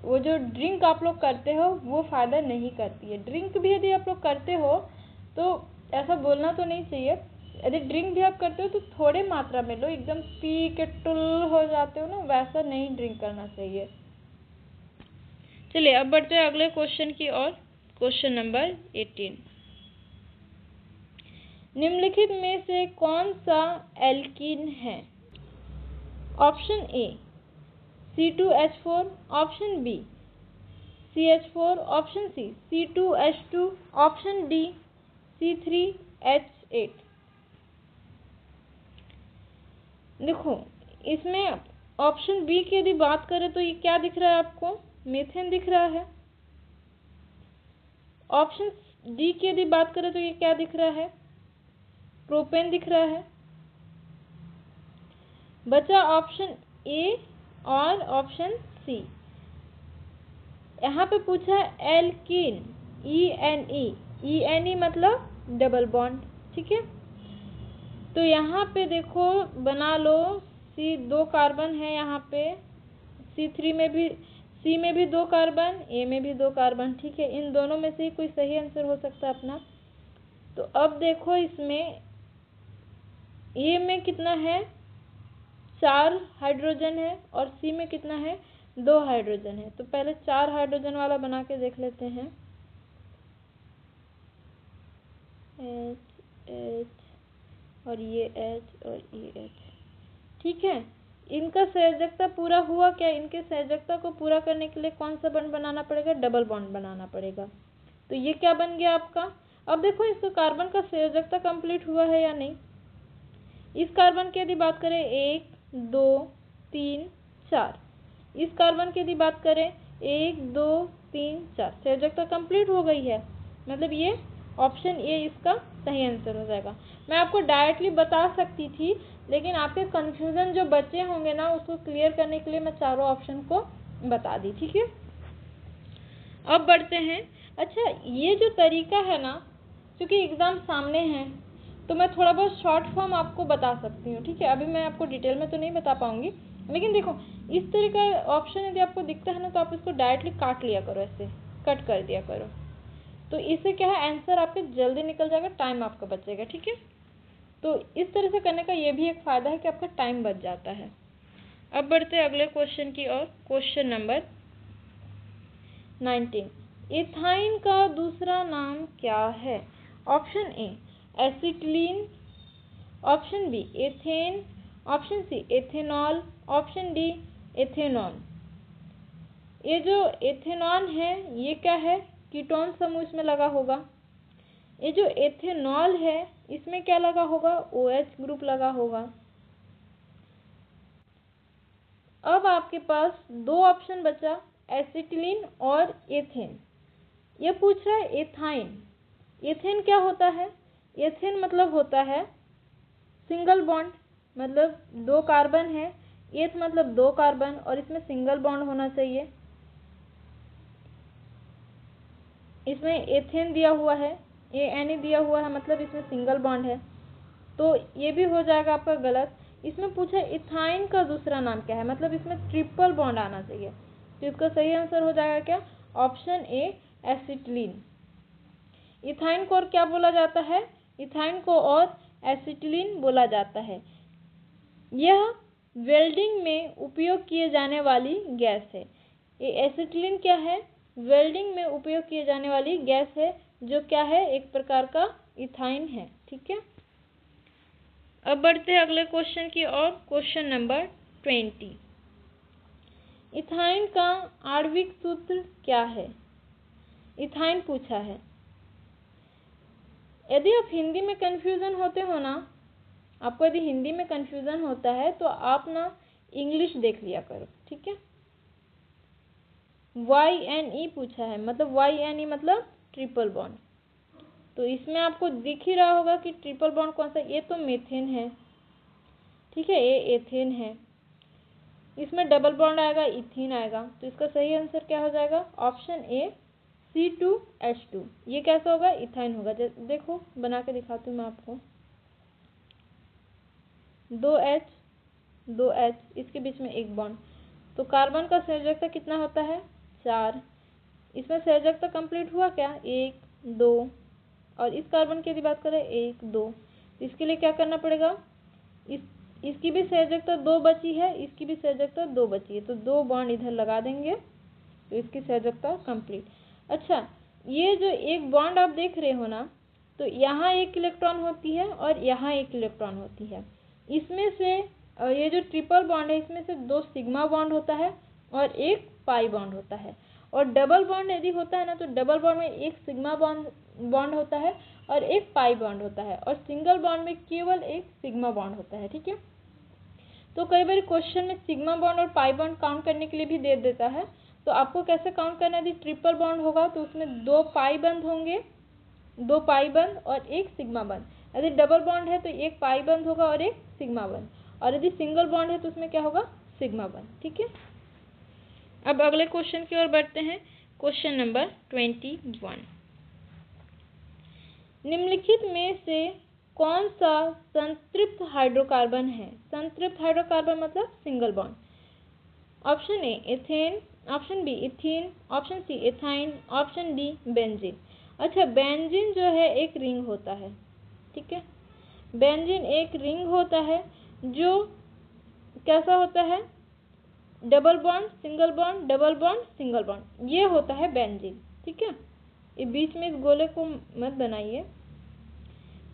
वो जो ड्रिंक आप लोग करते हो वो फ़ायदा नहीं करती है। ड्रिंक भी यदि आप लोग करते हो तो ऐसा बोलना तो नहीं चाहिए, यदि ड्रिंक भी आप करते हो तो थोड़े मात्रा में लो, एकदम पी के टुल हो जाते हो ना, वैसा नहीं ड्रिंक करना चाहिए। चलिए अब बढ़ते हैं अगले क्वेश्चन की ओर। Question number 18। निम्नलिखित में से कौन सा एल्कीन है? Option A C2H4, option B CH4, option C C2H2, option D C3H8। देखो, इसमें ऑप्शन बी की यदि बात करें तो ये क्या दिख रहा है आपको? मीथेन दिख रहा है। ऑप्शन डी की यदि बात करें तो ये क्या दिख रहा है? प्रोपेन दिख रहा है। बचा ऑप्शन ए और ऑप्शन सी। यहाँ पे पूछा है एल्कीन, ENE मतलब डबल बॉन्ड। ठीक है, तो यहाँ पे देखो बना लो, C 2 कार्बन है, यहाँ पे C3 में भी, C में भी 2 कार्बन, A में भी 2 कार्बन। ठीक है, इन दोनों में से ही कोई सही आंसर हो सकता है अपना। तो अब देखो इसमें A में कितना है? 4 हाइड्रोजन है, और C में कितना है? 2 हाइड्रोजन है। तो पहले 4 हाइड्रोजन वाला बना के देख लेते हैं। H और ये H और ये H। ठीक है, इनका संयोजकता पूरा हुआ क्या? इनके संयोजकता को पूरा करने के लिए कौन सा बॉन्ड बनाना पड़ेगा? डबल बॉन्ड बनाना पड़ेगा। तो ये क्या बन गया आपका? अब देखो इसका कार्बन का संयोजकता कंप्लीट हुआ है या नहीं। इस कार्बन की यदि बात करें 1 2 3 4, इस कार्बन की यदि बात करें 1 2 3 4, संयोजकता कंप्लीट हो गई है। मतलब ये ऑप्शन ए इसका सही आंसर हो जाएगा। मैं आपको डायरेक्टली बता सकती थी, लेकिन आपके कन्फ्यूज़न जो बचे होंगे ना, उसको क्लियर करने के लिए मैं चारों ऑप्शन को बता दी। ठीक है, अब बढ़ते हैं। अच्छा, ये जो तरीका है ना, क्योंकि एग्ज़ाम सामने है तो मैं थोड़ा बहुत शॉर्ट फॉर्म आपको बता सकती हूँ। ठीक है, अभी मैं आपको डिटेल में तो नहीं बता पाऊँगी, लेकिन देखो इस तरह का ऑप्शन यदि आपको दिखता है ना तो आप इसको डायरेक्टली काट लिया करो, ऐसे कट कर दिया करो। तो इससे क्या है, आंसर आपके जल्दी निकल जाएगा, टाइम आपका बचेगा। ठीक है, तो इस तरह से करने का ये भी एक फ़ायदा है कि आपका टाइम बच जाता है। अब बढ़ते हैं अगले क्वेश्चन की ओर। क्वेश्चन नंबर 19, इथाइन का दूसरा नाम क्या है? Option A acetylene, option B ethane, option C ethanol, option D ethanone. ये जो एथेनॉन है ये क्या है, कीटोन समूह इसमें लगा होगा। ये जो एथेनॉल है इसमें क्या लगा होगा, OH ग्रुप लगा होगा। अब आपके पास दो ऑप्शन बचा, एसिटिलीन और एथेन। ये पूछ रहा है एथाइन। एथेन क्या होता है? एथेन मतलब होता है सिंगल बॉन्ड, मतलब दो कार्बन है, एथ मतलब दो कार्बन और इसमें सिंगल बॉन्ड होना चाहिए। इसमें एथेन दिया हुआ है, ANE दिया हुआ है, मतलब इसमें सिंगल बॉन्ड है, तो ये भी हो जाएगा आपका गलत। इसमें पूछा इथाइन का दूसरा नाम क्या है, मतलब इसमें ट्रिपल बॉन्ड आना चाहिए, तो इसका सही आंसर हो जाएगा क्या, ऑप्शन ए एसिटिलीन। इथाइन को और क्या बोला जाता है, इथाइन को और एसिटिलीन बोला जाता है। यह वेल्डिंग में उपयोग किए जाने वाली गैस है। ये एसिटिलीन क्या है, वेल्डिंग में उपयोग किए जाने वाली गैस है, जो क्या है, एक प्रकार का इथाइन है। ठीक है, अब बढ़ते हैं अगले क्वेश्चन की ओर। क्वेश्चन नंबर 20, इथाइन का आणविक सूत्र क्या है? इथाइन पूछा है। यदि आप हिंदी में कंफ्यूजन होते हो ना, आपको यदि हिंदी में कंफ्यूजन होता है तो आप ना इंग्लिश देख लिया करो। ठीक है, YNE पूछा है, मतलब YNE मतलब ट्रिपल बॉन्ड। तो इसमें आपको दिख ही रहा होगा कि ट्रिपल बॉन्ड कौन सा, ये तो मीथेन है। ठीक है, ये एथेन है। इसमें डबल बॉन्ड आएगा, इथीन आएगा, तो इसका सही आंसर क्या हो जाएगा, ऑप्शन ए C2H2। ये कैसा होगा, इथाइन होगा। देखो बना के दिखाती हूँ मैं आपको। 2H, इसके बीच में एक बॉन्ड, तो कार्बन का संयोजकता कितना होता है, 4। इसमें संयोजकता कंप्लीट हुआ क्या, 1 2, और इस कार्बन की यदि बात करें 1 2, इसके लिए क्या करना पड़ेगा, इसकी भी संयोजकता 2 बची है, इसकी भी संयोजकता 2 बची है, तो 2 बॉन्ड इधर लगा देंगे तो इसकी संयोजकता कंप्लीट। अच्छा, ये जो एक बॉन्ड आप देख रहे हो ना, तो यहाँ एक इलेक्ट्रॉन होती है और यहाँ एक इलेक्ट्रॉन होती है। इसमें से ये जो ट्रिपल बॉन्ड है इसमें से 2 सिग्मा बॉन्ड होता है और एक पाई बॉन्ड होता है। और डबल बॉन्ड यदि होता है ना, तो डबल बॉन्ड में एक सिग्मा बॉन्ड होता है और एक पाई बॉन्ड होता है, और सिंगल बॉन्ड में केवल एक सिग्मा बॉन्ड होता है। ठीक है, तो कई बार क्वेश्चन में सिग्मा बॉन्ड और पाई बॉन्ड काउंट करने के लिए भी दे देता है, तो आपको कैसे काउंट करना है, यदि ट्रिपल बॉन्ड होगा तो उसमें 2 पाई बंद होंगे, 2 पाई बंद और एक सिग्मा बंद। यदि डबल बॉन्ड है तो एक पाई बंद होगा और एक सिग्मा बंद, और यदि सिंगल बॉन्ड है तो उसमें क्या होगा, सिग्मा बंद। ठीक है, अब अगले क्वेश्चन की ओर बढ़ते हैं। क्वेश्चन नंबर 21, निम्नलिखित में से कौन सा संतृप्त हाइड्रोकार्बन है? संतृप्त हाइड्रोकार्बन मतलब single bond. Option A ethane, option B ethene, option C ethyne, option D benzene. अच्छा, बेंजीन जो है एक रिंग होता है। ठीक है, बेंजीन एक रिंग होता है जो कैसा होता है, double bond single bond double bond single bond, ये होता है बेंजीन। ठीक है, ये बीच में इस गोले को मत बनाइए।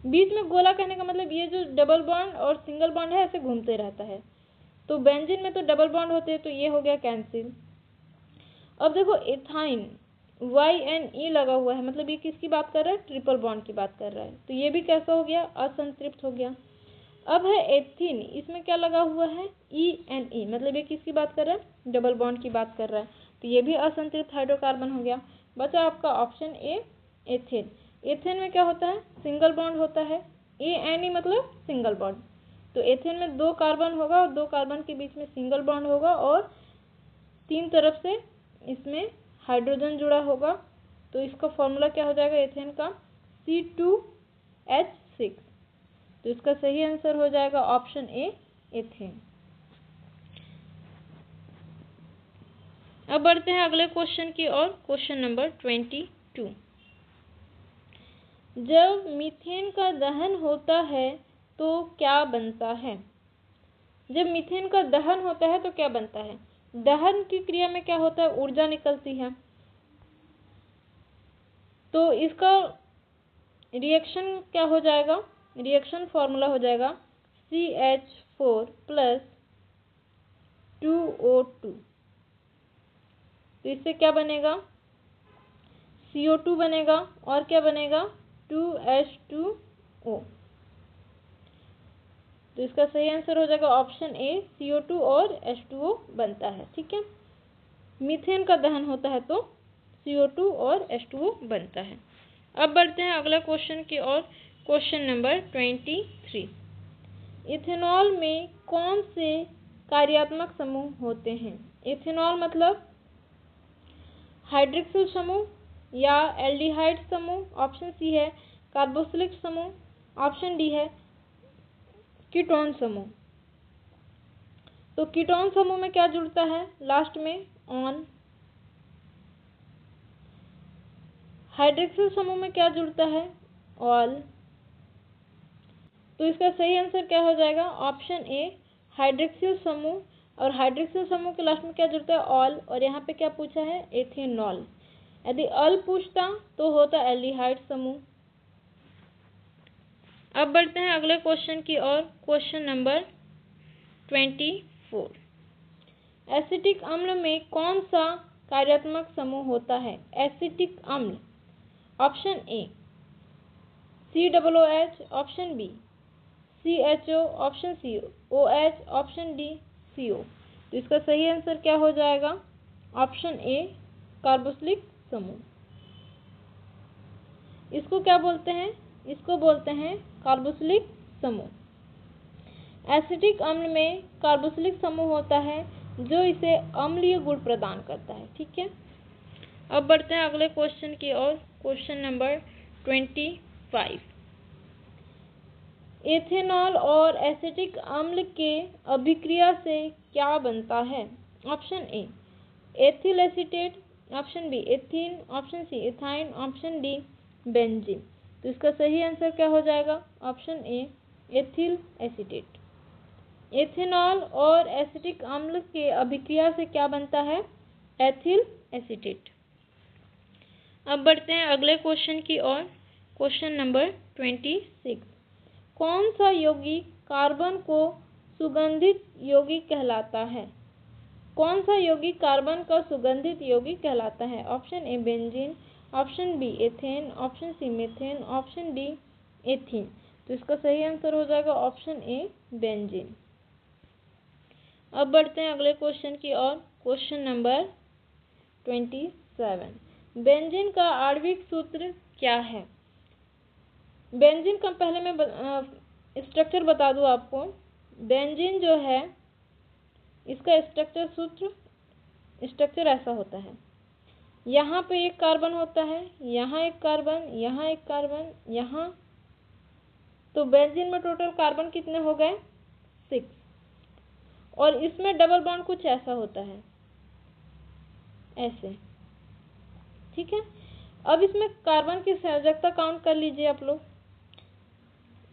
बीच में गोला कहने का मतलब ये जो डबल बॉन्ड और सिंगल बॉन्ड है ऐसे घूमते रहता है, तो बेंजीन में तो डबल बॉन्ड होते हैं, तो ये हो गया कैंसिल। अब देखो एथाइन YNE लगा हुआ है, मतलब ये किसकी बात कर रहा है, ट्रिपल बॉन्ड की बात कर रहा है, तो ये भी कैसा हो गया, असंतृप्त हो गया। अब है एथीन, इसमें क्या लगा हुआ है, ENE, मतलब ये किसकी बात कर रहा है, डबल बॉन्ड की बात कर रहा है, तो ये भी असंतृप्त हाइड्रोकार्बन हो गया। बचा आपका ऑप्शन ए एथेन। एथेन में क्या होता है, सिंगल बॉन्ड होता है, ANE मतलब सिंगल बॉन्ड, तो एथेन में 2 कार्बन होगा और 2 कार्बन के बीच में सिंगल बॉन्ड होगा और 3 तरफ से इसमें हाइड्रोजन जुड़ा होगा, तो इसका फॉर्मूला क्या हो जाएगा एथेन का, C2H6, तो इसका सही आंसर हो जाएगा ऑप्शन ए एथेन। अब बढ़ते हैं अगले क्वेश्चन की ओर। Question number 22। जब मीथेन का दहन होता है तो क्या बनता है? जब मीथेन का दहन होता है तो क्या बनता है? दहन की क्रिया में क्या होता है? ऊर्जा निकलती है। तो इसका रिएक्शन क्या हो जाएगा? रिएक्शन फॉर्मूला हो जाएगा CH4 प्लस 2O2। तो इससे क्या बनेगा? CO2 बनेगा और क्या बनेगा? 2H2O। तो इसका सही आंसर हो जाएगा ऑप्शन ए, CO2 और H2O बनता है। ठीक है, मीथेन का दहन होता है तो CO2 और H2O बनता है। अब बढ़ते हैं अगले क्वेश्चन की ओर। Question number 23। इथेनॉल में कौन से कार्यात्मक समूह होते हैं? इथेनॉल मतलब हाइड्रोक्सिल समूह या एल्डिहाइड समूह, ऑप्शन सी है कार्बोक्सिलिक समूह, ऑप्शन डी है कीटोन समूह। तो कीटोन समूह में क्या जुड़ता है? लास्ट में ऑन। हाइड्रोक्सिल समूह में क्या जुड़ता है? ऑल। तो इसका सही आंसर क्या हो जाएगा? ऑप्शन ए हाइड्रोक्सिल समूह। और हाइड्रोक्सिल समूह के लास्ट में क्या जुड़ता है? ऑल। और यहाँ पे क्या पूछा है? एथेनॉल। यदि अल पूछता तो होता एल्डिहाइड समूह। अब बढ़ते हैं अगले क्वेश्चन की ओर। Question number 24। एसिटिक अम्ल में कौन सा कार्यात्मक समूह होता है? एसिटिक अम्ल, option A COOH, option B CHO, option C OH, option D CO। तो इसका सही आंसर क्या हो जाएगा? ऑप्शन ए कार्बोक्सिलिक समूह। इसको क्या बोलते हैं? इसको बोलते हैं कार्बोक्सिलिक समूह। एसिटिक अम्ल में कार्बोक्सिलिक समूह होता है जो इसे अम्लीय गुण प्रदान करता है। ठीक है, अब बढ़ते हैं अगले क्वेश्चन की ओर। Question number 25। एथेनॉल और एसिटिक अम्ल के अभिक्रिया से क्या बनता है? Option A ethyl acetate, option B ethene, option C ethyne, option D benzene. तो इसका सही आंसर क्या हो जाएगा? Option A ethyl acetate. Ethanol और एसिटिक अम्ल के अभिक्रिया से क्या बनता है? Ethyl acetate. अब बढ़ते हैं अगले क्वेश्चन की ओर। Question number 26। कौन सा यौगिक कार्बन को सुगंधित यौगिक कहलाता है? कौन सा यौगिक कार्बन का सुगंधित यौगिक कहलाता है? Option A benzene, option B ethane, option C methane, option D ethene. तो इसका सही आंसर हो जाएगा ऑप्शन ए बेंजीन। अब बढ़ते हैं अगले क्वेश्चन की ओर। Question number 27। बेंजीन का आणविक सूत्र क्या है? बेंजीन का पहले मैं स्ट्रक्चर बता दूं आपको। बेंजीन जो है इसका स्ट्रक्चर ऐसा होता है। यहाँ पे एक कार्बन होता है, यहाँ एक कार्बन, यहाँ एक कार्बन, यहाँ। तो बेंजीन में टोटल कार्बन कितने हो गए? 6। और इसमें डबल बॉन्ड कुछ ऐसा होता है, ऐसे। ठीक है, अब इसमें कार्बन की संयोजकता काउंट कर लीजिए आप लोग।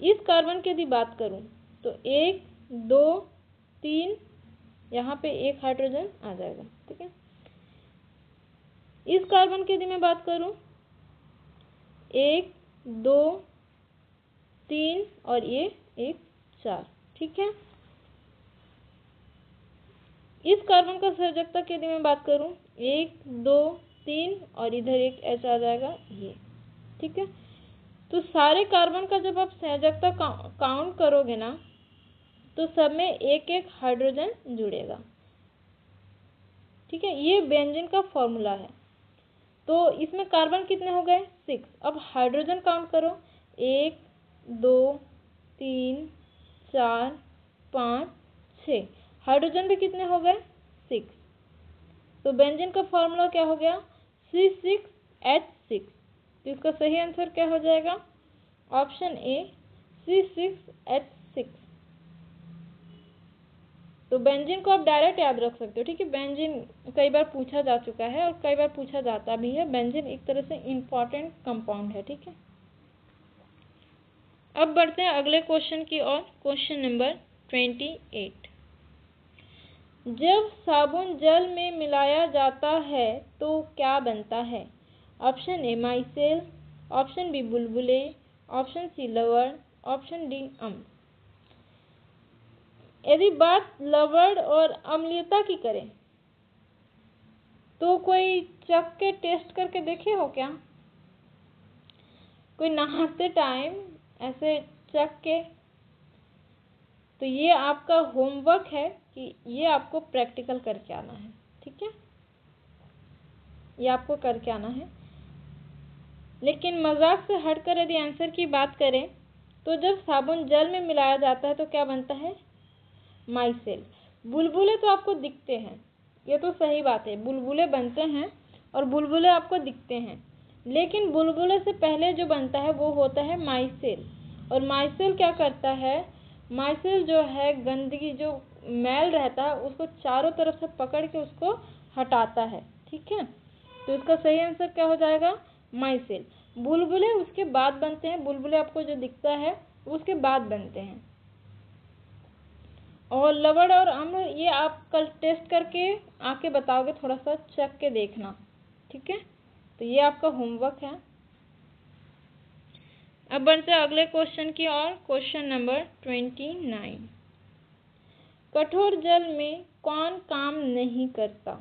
इस कार्बन की यदि बात करूं तो 1 2 3, यहाँ पे एक हाइड्रोजन आ जाएगा। ठीक है, इस कार्बन की यदि मैं बात करूं 1 2 3 और ये 1 4। ठीक है, इस कार्बन का संयोजकता की यदि मैं बात करूं 1 2 3 और इधर एक H आ जाएगा ये। ठीक है, तो सारे कार्बन का जब आप संयोजकता काउंट करोगे ना तो सब में एक एक हाइड्रोजन जुड़ेगा। ठीक है, ये बेंजीन का फॉर्मूला है। तो इसमें कार्बन कितने हो गए? 6। अब हाइड्रोजन काउंट करो 1 2 3 4 5 6। हाइड्रोजन भी कितने हो गए? 6। तो बेंजीन का फॉर्मूला क्या हो गया? C6H6। तो इसका सही आंसर क्या हो जाएगा? ऑप्शन ए C6H6। तो बेंजीन को आप डायरेक्ट याद रख सकते हो, ठीक है। बेंजीन कई बार पूछा जा चुका है और कई बार पूछा जाता भी है। बेंजीन एक तरह से इम्पॉर्टेंट कंपाउंड है, ठीक है। अब बढ़ते हैं अगले क्वेश्चन की ओर। Question number 28। जब साबुन जल में मिलाया जाता है तो क्या बनता है? Option A micelle, option B बुलबुले, ऑप्शन सी लवण, ऑप्शन डी अम्ल। यदि बात लवण और अम्लीयता की करें तो कोई चख के टेस्ट करके देखे हो क्या? कोई नहाते टाइम ऐसे चख के? तो ये आपका होमवर्क है कि ये आपको प्रैक्टिकल करके आना है, ठीक है। ये आपको करके आना है। लेकिन मजाक से हटकर यदि आंसर की बात करें तो जब साबुन जल में मिलाया जाता है तो क्या बनता है? माइसेल। बुलबुले तो आपको दिखते हैं, ये तो सही बात है, बुलबुले बनते हैं और बुलबुले आपको दिखते हैं। लेकिन बुलबुले से पहले जो बनता है वो होता है माइसेल। और माइसेल क्या करता है? माइसेल जो है गंदगी, जो मैल रहता है उसको चारों तरफ से पकड़ के उसको हटाता है, ठीक है। तो इसका सही आंसर क्या हो जाएगा? माइसेल। बुलबुले उसके बाद बनते हैं, बुलबुले आपको जो दिखता है उसके बाद बनते हैं। और लवण और अम्ल ये आप कल टेस्ट करके आके बताओगे, थोड़ा सा चख के देखना, ठीक है। तो ये आपका होमवर्क है। अब बढ़ते हैं अगले क्वेश्चन की ओर। Question number 29। कठोर जल में कौन काम नहीं करता?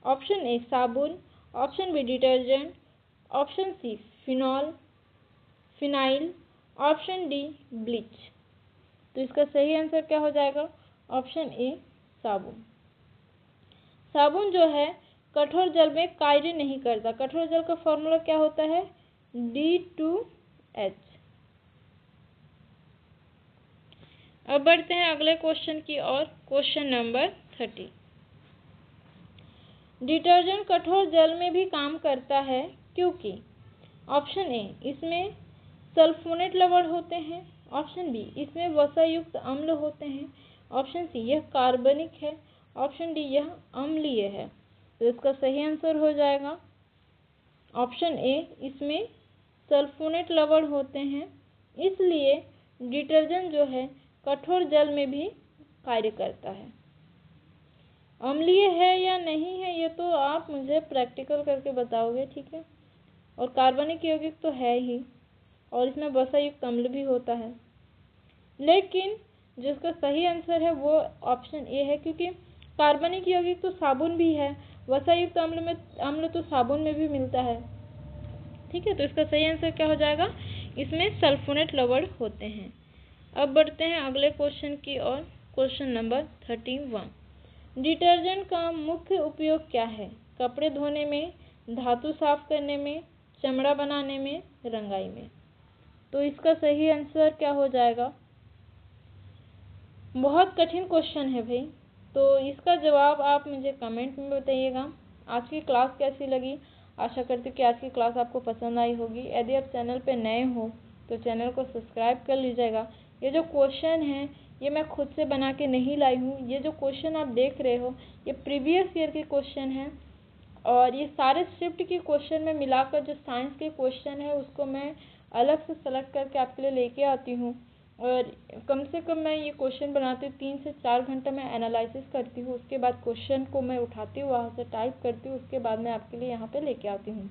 ऑप्शन ए साबुन, option B detergent, option C phenyl, option D bleach. तो इसका सही आंसर क्या हो जाएगा? ऑप्शन ए साबुन। साबुन जो है कठोर जल में कार्य नहीं करता। कठोर जल का फॉर्मूला क्या होता है? D2H। अब बढ़ते हैं अगले क्वेश्चन की ओर। Question number 30। डिटर्जेंट कठोर जल में भी काम करता है क्योंकि ऑप्शन ए इसमें सल्फोनेट लवण होते हैं, ऑप्शन बी इसमें वसायुक्त अम्ल होते हैं, ऑप्शन सी यह कार्बनिक है, ऑप्शन डी यह अम्लीय है। तो इसका सही आंसर हो जाएगा ऑप्शन ए इसमें सल्फोनेट लवण होते हैं, इसलिए डिटर्जेंट जो है कठोर जल में भी कार्य करता है। अम्लीय है या नहीं है ये तो आप मुझे प्रैक्टिकल करके बताओगे, ठीक है। और कार्बनिक यौगिक तो है ही और इसमें वसायुक्त अम्ल भी होता है, लेकिन जिसका सही आंसर है वो ऑप्शन ए है, क्योंकि कार्बनिक यौगिक तो साबुन भी है, वसायुक्त अम्ल तो साबुन में भी मिलता है, ठीक है। तो इसका सही आंसर क्या हो जाएगा? इसमें सल्फोनेट लवण होते हैं। अब बढ़ते हैं अगले क्वेश्चन की ओर। Question number 31। डिटर्जेंट का मुख्य उपयोग क्या है? कपड़े धोने में, धातु साफ करने में, चमड़ा बनाने में, रंगाई में। तो इसका सही आंसर क्या हो जाएगा? बहुत कठिन क्वेश्चन है भाई, तो इसका जवाब आप मुझे कमेंट में बताइएगा। आज की क्लास कैसी लगी? आशा करती हूँ कि आज की क्लास आपको पसंद आई होगी। यदि आप चैनल पे नए हो तो चैनल को सब्सक्राइब कर लीजिएगा। ये जो क्वेश्चन है ये मैं खुद से बना के नहीं लाई हूँ। ये जो क्वेश्चन आप देख रहे हो ये प्रीवियस ईयर के क्वेश्चन हैं और ये सारे शिफ्ट के क्वेश्चन में मिलाकर जो साइंस के क्वेश्चन है उसको मैं अलग से सेलेक्ट करके आपके लिए लेके आती हूँ। और कम से कम मैं ये क्वेश्चन बनाती हूँ 3 से 4 घंटा मैं एनालिसिस करती हूँ, उसके बाद क्वेश्चन को मैं उठाती हूँ, वहाँ से टाइप करती हूँ, उसके बाद मैं आपके लिए यहाँ पे लेके आती हूँ।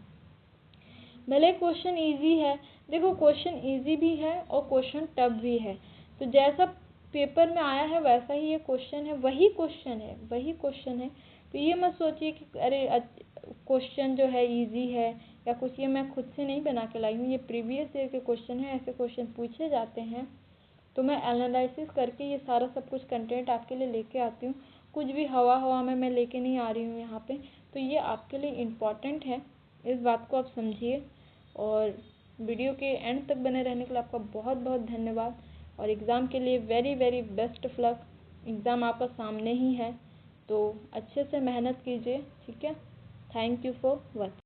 भले क्वेश्चन इजी है, देखो क्वेश्चन इजी भी है और क्वेश्चन टफ भी है, तो जैसा पेपर में आया है वैसा ही ये क्वेश्चन है, वही क्वेश्चन है। तो ये मत सोचिए कि अरे क्वेश्चन जो है इजी है या कुछ, ये मैं खुद से नहीं बना के लाई हूँ, ये प्रीवियस ईयर के क्वेश्चन है, ऐसे क्वेश्चन पूछे जाते हैं। तो मैं एनालिसिस करके ये सारा सब कुछ कंटेंट आपके लिए लेके आती हूँ। कुछ भी हवा में मैं लेके नहीं आ रही हूँ यहाँ पे। तो ये आपके लिए इम्पॉर्टेंट है, इस बात को आप समझिए। और वीडियो के एंड तक बने रहने के लिए आपका बहुत बहुत धन्यवाद। और एग्ज़ाम के लिए very very best of luck. Exam आपका सामने ही है, तो अच्छे से मेहनत कीजिए, ठीक है। Thank you for watching.